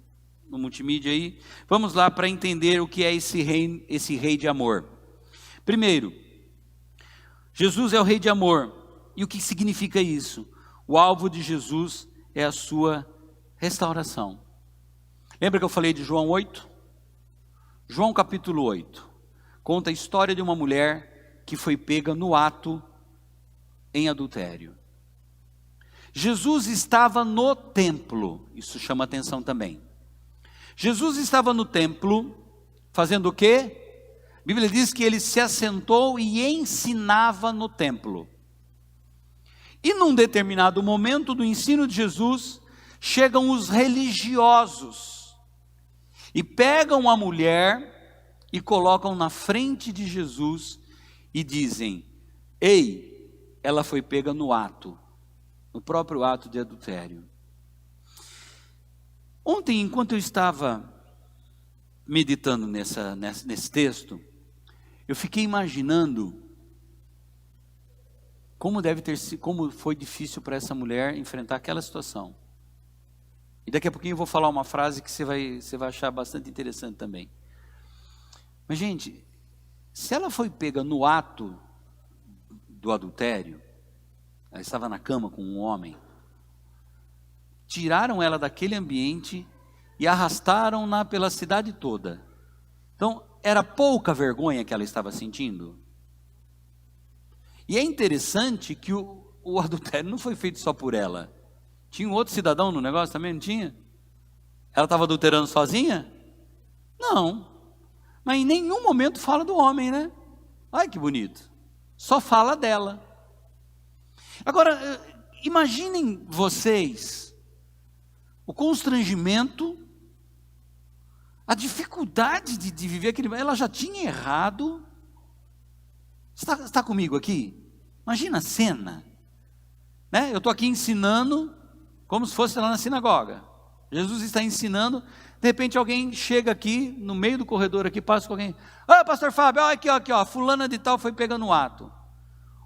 multimídia aí, vamos lá para entender o que é esse rei de amor. Primeiro, Jesus é o rei de amor. E o que significa isso? O alvo de Jesus é a sua restauração. Lembra que eu falei de João 8? João capítulo 8, conta a história de uma mulher que foi pega no ato em adultério. Jesus estava no templo, isso chama atenção também. Jesus estava no templo, fazendo o quê? A Bíblia diz que ele se assentou e ensinava no templo. E num determinado momento do ensino de Jesus, chegam os religiosos e pegam a mulher e colocam na frente de Jesus e dizem: ei, ela foi pega no próprio ato de adultério. Ontem, enquanto eu estava meditando nesse texto, eu fiquei imaginando como foi difícil para essa mulher enfrentar aquela situação. E daqui a pouquinho eu vou falar uma frase que você vai achar bastante interessante também. Mas, gente, se ela foi pega no ato do adultério, ela estava na cama com um homem, tiraram ela daquele ambiente e arrastaram-na pela cidade toda. Então, era pouca vergonha que ela estava sentindo. E é interessante que o adultério não foi feito só por ela. Tinha um outro cidadão no negócio também, não tinha? Ela estava adulterando sozinha? Não. Mas em nenhum momento fala do homem, né? Ai, que bonito. Só fala dela. Agora, imaginem vocês o constrangimento, a dificuldade de viver aquele... Ela já tinha errado. Está comigo aqui? Imagina a cena, né? Eu estou aqui ensinando, como se fosse lá na sinagoga. Jesus está ensinando, de repente alguém chega aqui, no meio do corredor aqui, passa com alguém: ô pastor Fábio, olha aqui, ó, fulana de tal foi pega no ato.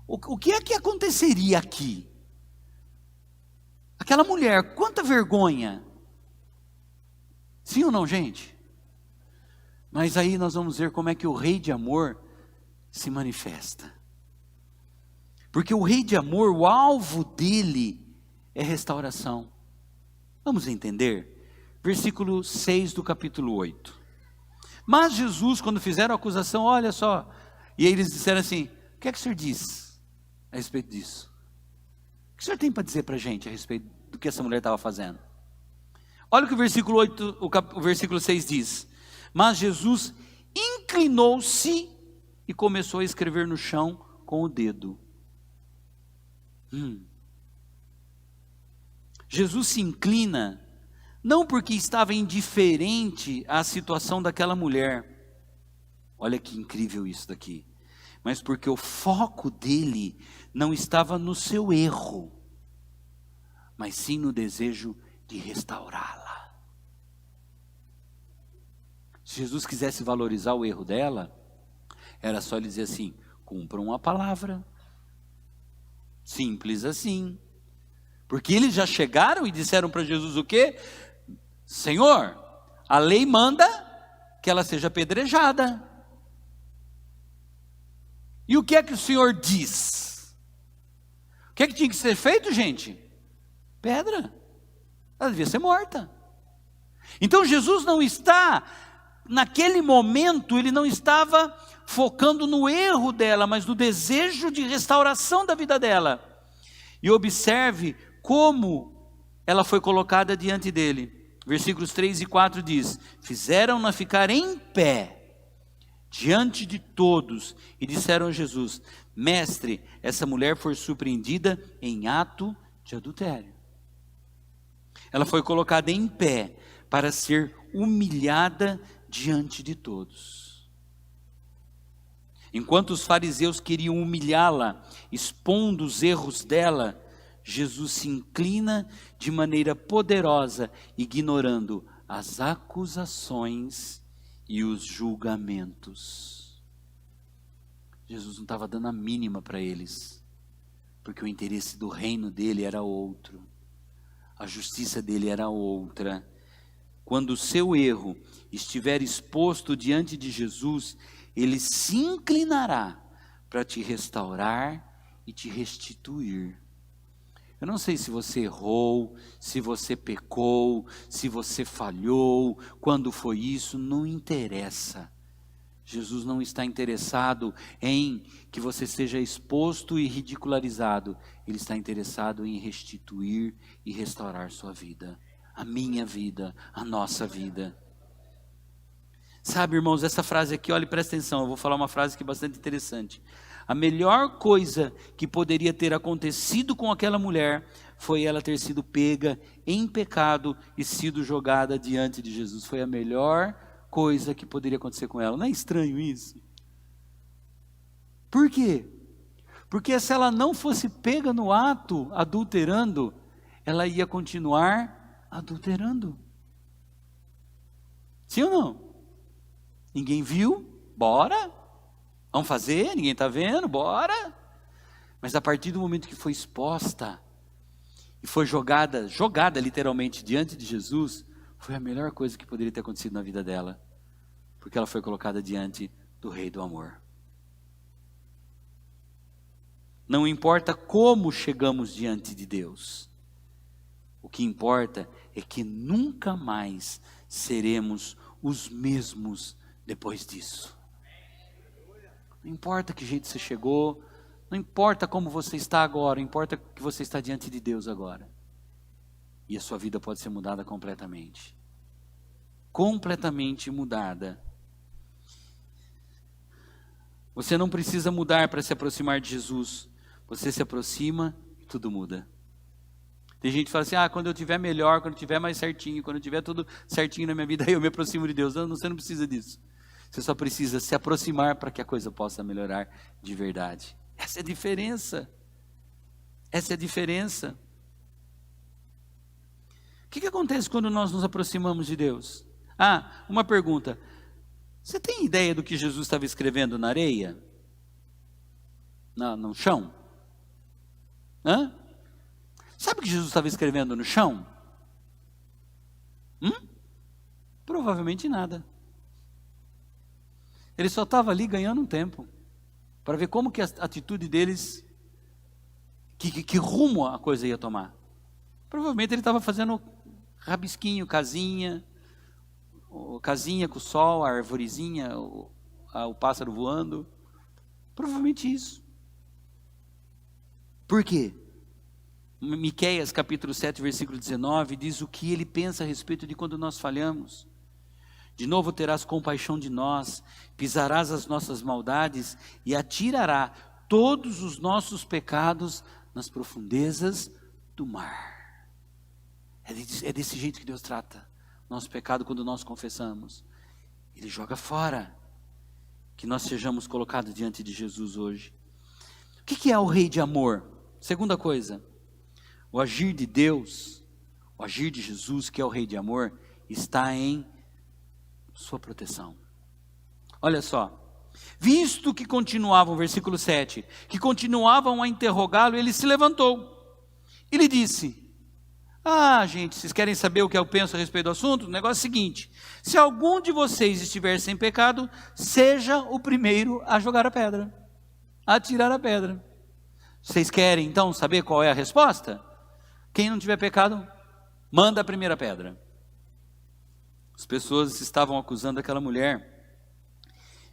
O que é que aconteceria aqui? Aquela mulher, quanta vergonha. Sim ou não, gente? Mas aí nós vamos ver como é que o rei de amor se manifesta. Porque o rei de amor, o alvo dele é restauração. Vamos entender? Versículo 6 do capítulo 8. Mas Jesus, quando fizeram a acusação, olha só, e aí eles disseram assim: o que é que o senhor diz a respeito disso? O que o senhor tem para dizer para a gente a respeito do que essa mulher estava fazendo? Olha o que o versículo 8, o versículo 6 diz: mas Jesus inclinou-se e começou a escrever no chão com o dedo. Jesus se inclina, não porque estava indiferente à situação daquela mulher. Olha que incrível isso daqui. Mas porque o foco dele não estava no seu erro, mas sim no desejo de restaurá-la. Se Jesus quisesse valorizar o erro dela, era só ele dizer assim: cumpram a palavra. Simples assim. Porque eles já chegaram e disseram para Jesus o quê? Senhor, a lei manda que ela seja apedrejada. E o que é que o Senhor diz? O que é que tinha que ser feito, gente? Pedra. Ela devia ser morta. Então Jesus não está, naquele momento, ele não estava focando no erro dela, mas no desejo de restauração da vida dela. E observe como ela foi colocada diante dele. Versículos 3 e 4 diz: fizeram-na ficar em pé diante de todos e disseram a Jesus: mestre, essa mulher foi surpreendida em ato de adultério. Ela foi colocada em pé para ser humilhada diante de todos. Enquanto os fariseus queriam humilhá-la, expondo os erros dela, Jesus se inclina de maneira poderosa, ignorando as acusações e os julgamentos. Jesus não estava dando a mínima para eles, porque o interesse do reino dele era outro, a justiça dele era outra. Quando o seu erro estiver exposto diante de Jesus, ele se inclinará para te restaurar e te restituir. Eu não sei se você errou, se você pecou, se você falhou, quando foi isso, não interessa. Jesus não está interessado em que você seja exposto e ridicularizado. Ele está interessado em restituir e restaurar sua vida. A minha vida, a nossa vida. Sabe, irmãos, essa frase aqui, olha, presta atenção, eu vou falar uma frase que é bastante interessante. A melhor coisa que poderia ter acontecido com aquela mulher foi ela ter sido pega em pecado e sido jogada diante de Jesus. Foi a melhor coisa que poderia acontecer com ela. Não é estranho isso? Por quê? Porque se ela não fosse pega no ato adulterando, ela ia continuar adulterando. Sim ou não? Ninguém viu? Bora. Vamos fazer? Ninguém está vendo? Bora. Mas a partir do momento que foi exposta e foi jogada literalmente diante de Jesus, foi a melhor coisa que poderia ter acontecido na vida dela, porque ela foi colocada diante do Rei do Amor. Não importa como chegamos diante de Deus, o que importa é que nunca mais seremos os mesmos depois disso. Não importa que jeito você chegou, não importa como você está agora, importa que você está diante de Deus agora. E a sua vida pode ser mudada completamente. Completamente mudada. Você não precisa mudar para se aproximar de Jesus. Você se aproxima e tudo muda. Tem gente que fala assim, quando eu tiver melhor, quando eu tiver mais certinho, quando eu tiver tudo certinho na minha vida, aí eu me aproximo de Deus. Não, você não precisa disso. Você só precisa se aproximar para que a coisa possa melhorar de verdade. Essa é a diferença. Essa é a diferença. O que acontece quando nós nos aproximamos de Deus? Uma pergunta. Você tem ideia do que Jesus estava escrevendo na areia? No chão? Sabe o que Jesus estava escrevendo no chão? Provavelmente nada. Ele só estava ali ganhando um tempo, para ver como que a atitude deles, que rumo a coisa ia tomar. Provavelmente ele estava fazendo rabisquinho, casinha com o sol, a arvorezinha, o pássaro voando. Provavelmente isso. Por quê? Miqueias capítulo 7, versículo 19, diz o que ele pensa a respeito de quando nós falhamos. De novo terás compaixão de nós, pisarás as nossas maldades e atirará todos os nossos pecados nas profundezas do mar. É desse jeito que Deus trata nosso pecado quando nós confessamos. Ele joga fora. Que nós sejamos colocados diante de Jesus hoje. O que é o Rei de Amor? Segunda coisa, o agir de Deus, o agir de Jesus, que é o Rei de Amor, está em sua proteção. Olha só, visto que continuavam, versículo 7, que continuavam a interrogá-lo, ele se levantou e lhe disse, gente, vocês querem saber o que eu penso a respeito do assunto? O negócio é o seguinte, se algum de vocês estiver sem pecado, seja o primeiro a jogar a pedra, a tirar a pedra. Vocês querem então saber qual é a resposta? Quem não tiver pecado, manda a primeira pedra. As pessoas estavam acusando aquela mulher.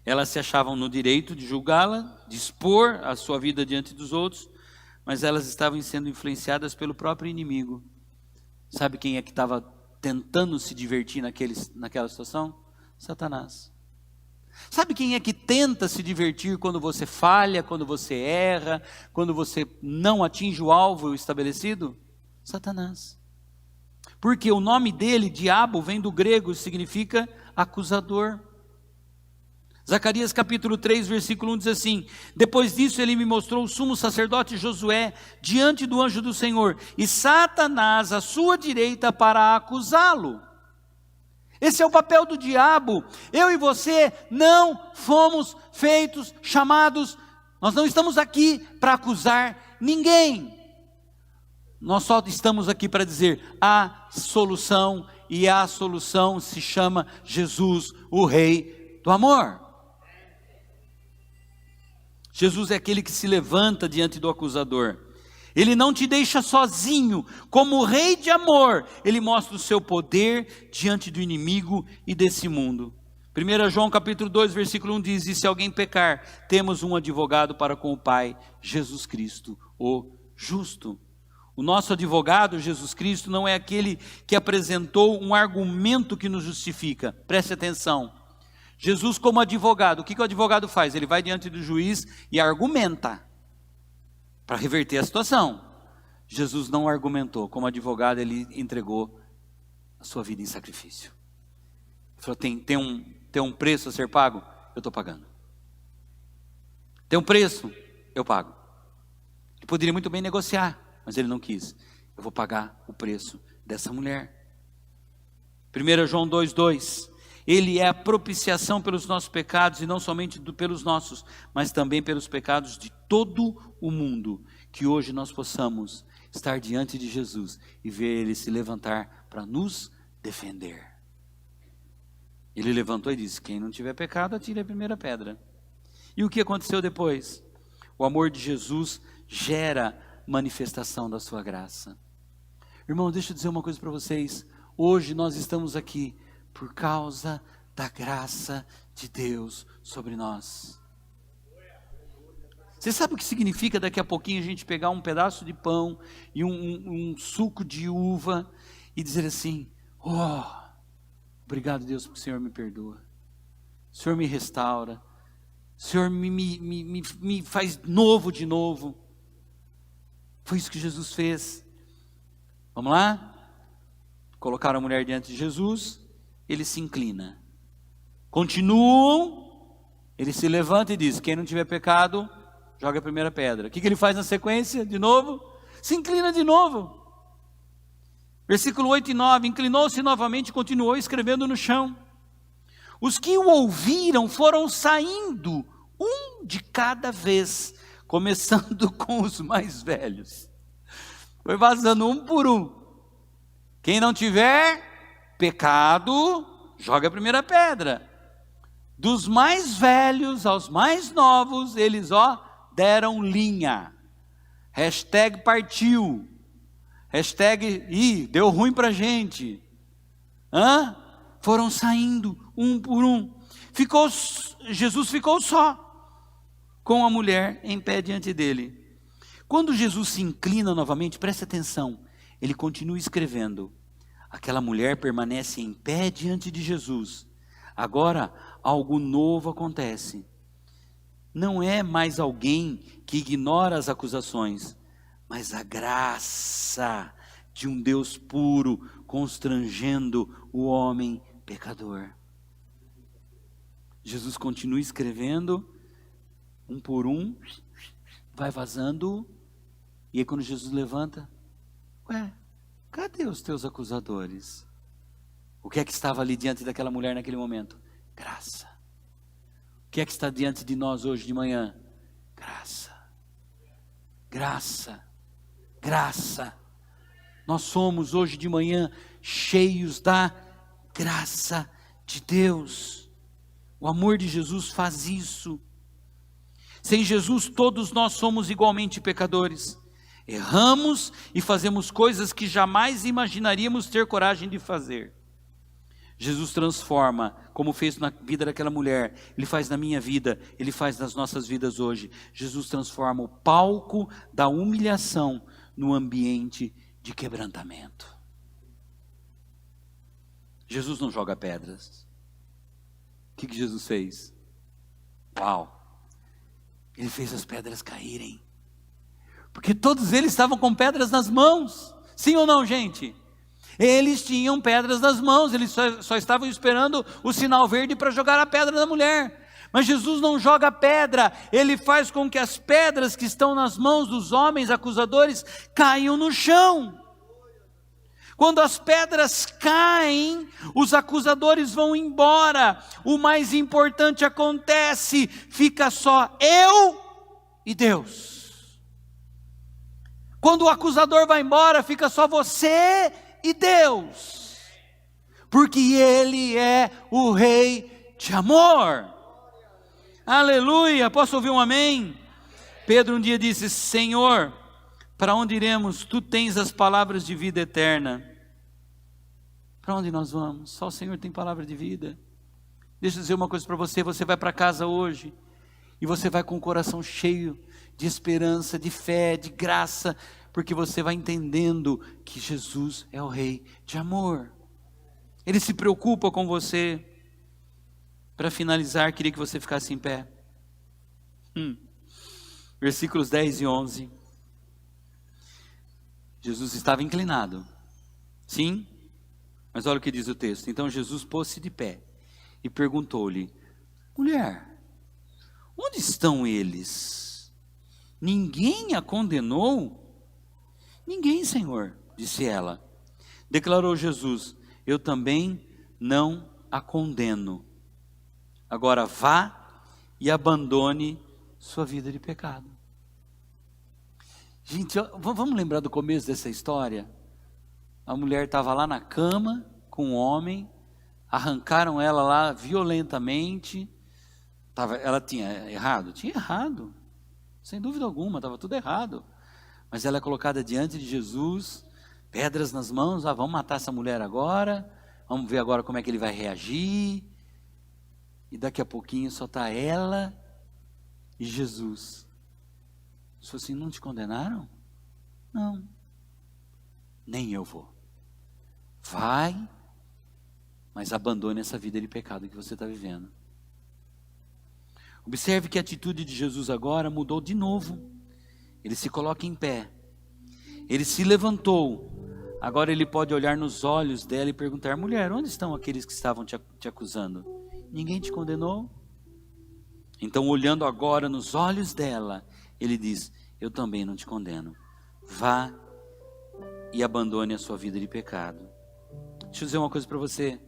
Elas se achavam no direito de julgá-la, de expor a sua vida diante dos outros, mas elas estavam sendo influenciadas pelo próprio inimigo. Sabe quem é que estava tentando se divertir naquela situação? Satanás. Sabe quem é que tenta se divertir quando você falha, quando você erra, quando você não atinge o alvo estabelecido? Satanás. Porque o nome dele, diabo, vem do grego, significa acusador. Zacarias capítulo 3, versículo 1 diz assim, depois disso ele me mostrou o sumo sacerdote Josué diante do anjo do Senhor, e Satanás à sua direita para acusá-lo. Esse é o papel do diabo. Eu e você não fomos feitos, chamados, nós não estamos aqui para acusar ninguém. Nós só estamos aqui para dizer a solução, e a solução se chama Jesus, o Rei do Amor. Jesus é aquele que se levanta diante do acusador. Ele não te deixa sozinho. Como rei de amor, Ele mostra o seu poder diante do inimigo e desse mundo. 1 João capítulo 2, versículo 1 diz: e se alguém pecar, temos um advogado para com o Pai, Jesus Cristo, o justo. O nosso advogado, Jesus Cristo, não é aquele que apresentou um argumento que nos justifica. Preste atenção. Jesus como advogado, o que o advogado faz? Ele vai diante do juiz e argumenta para reverter a situação. Jesus não argumentou. Como advogado, Ele entregou a sua vida em sacrifício. Ele falou, tem um preço a ser pago? Eu estou pagando. Tem um preço? Eu pago. Ele poderia muito bem negociar, mas Ele não quis. Eu vou pagar o preço dessa mulher. 1 João 2,2. Ele é a propiciação pelos nossos pecados, e não somente pelos nossos, mas também pelos pecados de todo o mundo. Que hoje nós possamos estar diante de Jesus e ver Ele se levantar para nos defender. Ele levantou e disse, quem não tiver pecado, atire a primeira pedra. E o que aconteceu depois? O amor de Jesus gera manifestação da sua graça. Irmão, deixa eu dizer uma coisa para vocês. Hoje nós estamos aqui por causa da graça de Deus sobre nós. Você sabe o que significa daqui a pouquinho a gente pegar um pedaço de pão e um suco de uva e dizer assim, oh, obrigado Deus porque o Senhor me perdoa, o Senhor me restaura, o Senhor me faz novo de novo. Foi isso que Jesus fez. Vamos lá? Colocaram a mulher diante de Jesus, Ele se inclina. Continuam, Ele se levanta e diz, quem não tiver pecado, joga a primeira pedra. O que Ele faz na sequência? De novo, se inclina de novo. Versículo 8 e 9, inclinou-se novamente e continuou escrevendo no chão. Os que o ouviram foram saindo, um de cada vez, começando com os mais velhos. Foi vazando um por um. Quem não tiver pecado, joga a primeira pedra. Dos mais velhos aos mais novos, eles deram linha. Hashtag partiu. Hashtag, deu ruim pra gente. Foram saindo um por um. Jesus ficou só, com a mulher em pé diante dele. Quando Jesus se inclina novamente, preste atenção, Ele continua escrevendo. Aquela mulher permanece em pé diante de Jesus. Agora, algo novo acontece. Não é mais alguém que ignora as acusações, mas a graça de um Deus puro constrangendo o homem pecador. Jesus continua escrevendo, um por um, vai vazando, e aí quando Jesus levanta, cadê os teus acusadores? O que é que estava ali diante daquela mulher naquele momento? Graça. O que é que está diante de nós hoje de manhã? Graça. Graça. Graça. Nós somos hoje de manhã cheios da graça de Deus. O amor de Jesus faz isso. Sem Jesus todos nós somos igualmente pecadores. Erramos e fazemos coisas que jamais imaginaríamos ter coragem de fazer. Jesus transforma, como fez na vida daquela mulher, Ele faz na minha vida, Ele faz nas nossas vidas hoje. Jesus transforma o palco da humilhação no ambiente de quebrantamento. Jesus não joga pedras. O que Jesus fez? Uau! Ele fez as pedras caírem. Porque todos eles estavam com pedras nas mãos. Sim ou não, gente? Eles tinham pedras nas mãos, eles só estavam esperando o sinal verde para jogar a pedra na mulher. Mas Jesus não joga pedra, Ele faz com que as pedras que estão nas mãos dos homens acusadores caiam no chão. Quando as pedras caem, os acusadores vão embora. O mais importante acontece, fica só eu e Deus. Quando o acusador vai embora, fica só você e Deus, porque Ele é o Rei de amor. Aleluia, posso ouvir um amém? Pedro um dia disse, Senhor, Para onde iremos? Tu tens as palavras de vida eterna. Para onde nós vamos? Só o Senhor tem palavra de vida. Deixa eu dizer uma coisa para você, você vai para casa hoje, e você vai com o coração cheio de esperança, de fé, de graça, porque você vai entendendo que Jesus é o Rei de amor. Ele se preocupa com você. Para finalizar, queria que você ficasse em pé. Versículos 10 e 11. Jesus estava inclinado. Sim, mas olha o que diz o texto. Então Jesus pôs-se de pé e perguntou-lhe: mulher, onde estão eles? Ninguém a condenou? Ninguém, Senhor, disse ela. Declarou Jesus: eu também não a condeno. Agora vá e abandone sua vida de pecado. Gente, vamos lembrar do começo dessa história? A mulher estava lá na cama com um homem, arrancaram ela lá violentamente. Ela tinha errado? Tinha errado, sem dúvida alguma, estava tudo errado. Mas ela é colocada diante de Jesus, pedras nas mãos, vamos matar essa mulher agora, vamos ver agora como é que ele vai reagir. E daqui a pouquinho só está ela e Jesus. Se assim, não te condenaram? Não, nem eu vou. Vai, mas abandone essa vida de pecado que você está vivendo. Observe que a atitude de Jesus agora mudou de novo. Ele se coloca em pé, ele se levantou. Agora ele pode olhar nos olhos dela e perguntar: mulher, onde estão aqueles que estavam te acusando? Ninguém te condenou? Então, olhando agora nos olhos dela, ele diz: eu também não te condeno. Vá e abandone a sua vida de pecado. Deixa eu dizer uma coisa para você.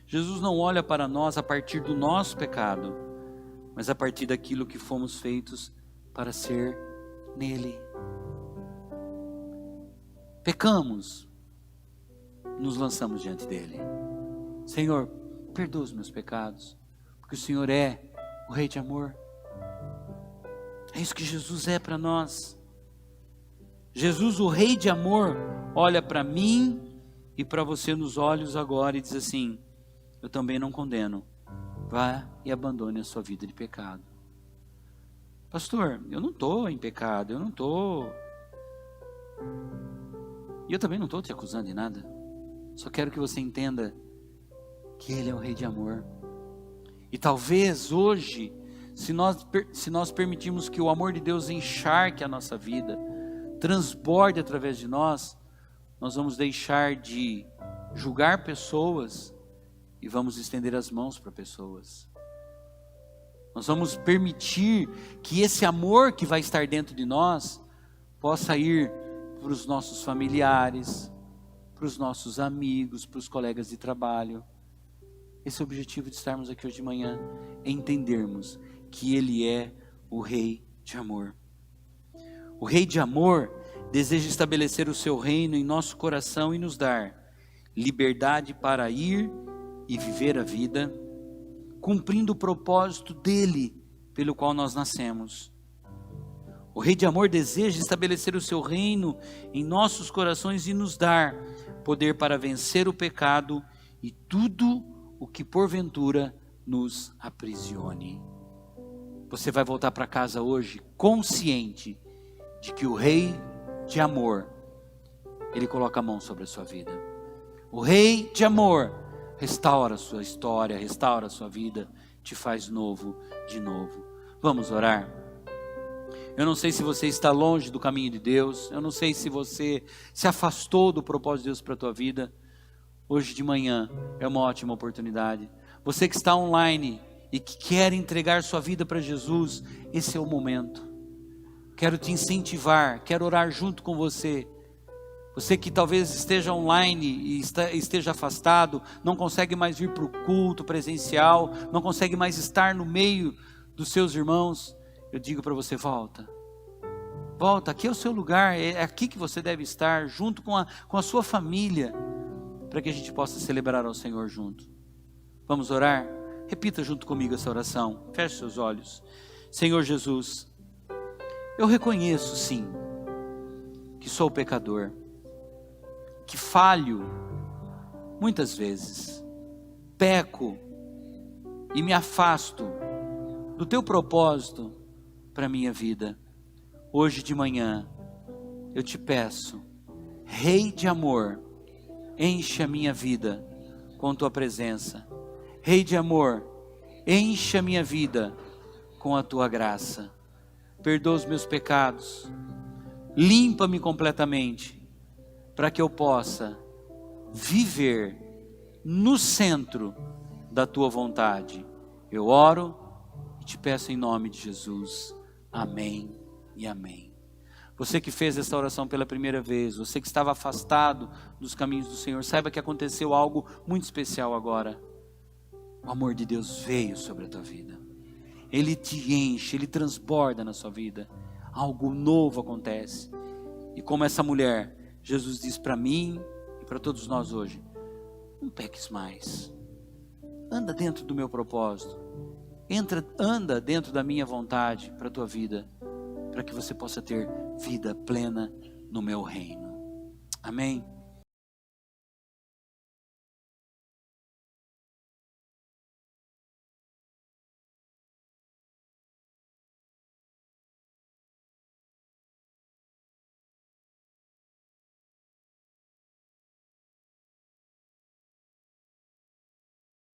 Jesus não olha para nós a partir do nosso pecado, mas a partir daquilo que fomos feitos para ser nele. Pecamos, nos lançamos diante dele. Senhor, perdoa os meus pecados, porque o Senhor é o Rei de amor. É isso que Jesus é para nós. Jesus, o Rei de amor, olha para mim e para você nos olhos agora e diz assim: eu também não condeno. Vá e abandone a sua vida de pecado. Pastor, eu não estou em pecado, eu não estou. E eu também não estou te acusando de nada. Só quero que você entenda que Ele é o Rei de amor. E talvez hoje, se nós permitirmos que o amor de Deus encharque a nossa vida, transborde através de nós, nós vamos deixar de julgar pessoas e vamos estender as mãos para pessoas. Nós vamos permitir que esse amor que vai estar dentro de nós possa ir para os nossos familiares, para os nossos amigos, para os colegas de trabalho. Esse é o objetivo de estarmos aqui hoje de manhã, é entendermos que Ele é o Rei de amor. O Rei de amor deseja estabelecer o seu reino em nosso coração e nos dar liberdade para ir e viver a vida, cumprindo o propósito dele, pelo qual nós nascemos. O Rei de amor deseja estabelecer o seu reino em nossos corações e nos dar poder para vencer o pecado e tudo o que porventura nos aprisione. Você vai voltar para casa hoje consciente de que o Rei de amor, Ele coloca a mão sobre a sua vida. O Rei de amor restaura a sua história, restaura a sua vida, te faz novo de novo. Vamos orar? Eu não sei se você está longe do caminho de Deus, eu não sei se você se afastou do propósito de Deus para a tua vida. Hoje de manhã é uma ótima oportunidade. Você que está online e que quer entregar sua vida para Jesus, esse é o momento. Quero te incentivar, quero orar junto com você. Você que talvez esteja online e esteja afastado, não consegue mais vir para o culto presencial, não consegue mais estar no meio dos seus irmãos, eu digo para você: volta. Volta, aqui é o seu lugar, é aqui que você deve estar, junto com a sua família, para que a gente possa celebrar ao Senhor junto. Vamos orar? Repita junto comigo essa oração, feche seus olhos. Senhor Jesus, eu reconheço sim, que sou pecador, que falho muitas vezes, peco e me afasto do teu propósito para a minha vida. Hoje de manhã eu te peço, Rei de amor, enche a minha vida com tua presença. Rei de amor, enche a minha vida com a tua graça. Perdoa os meus pecados, limpa-me completamente, para que eu possa viver no centro da tua vontade. Eu oro e te peço em nome de Jesus. Amém e amém. Você que fez essa oração pela primeira vez, você que estava afastado dos caminhos do Senhor, saiba que aconteceu algo muito especial agora. O amor de Deus veio sobre a tua vida. Ele te enche, Ele transborda na sua vida. Algo novo acontece. E como essa mulher, Jesus diz para mim e para todos nós hoje: não peques mais. Anda dentro do meu propósito. Anda dentro da minha vontade para a tua vida, para que você possa ter vida plena no meu reino. Amém?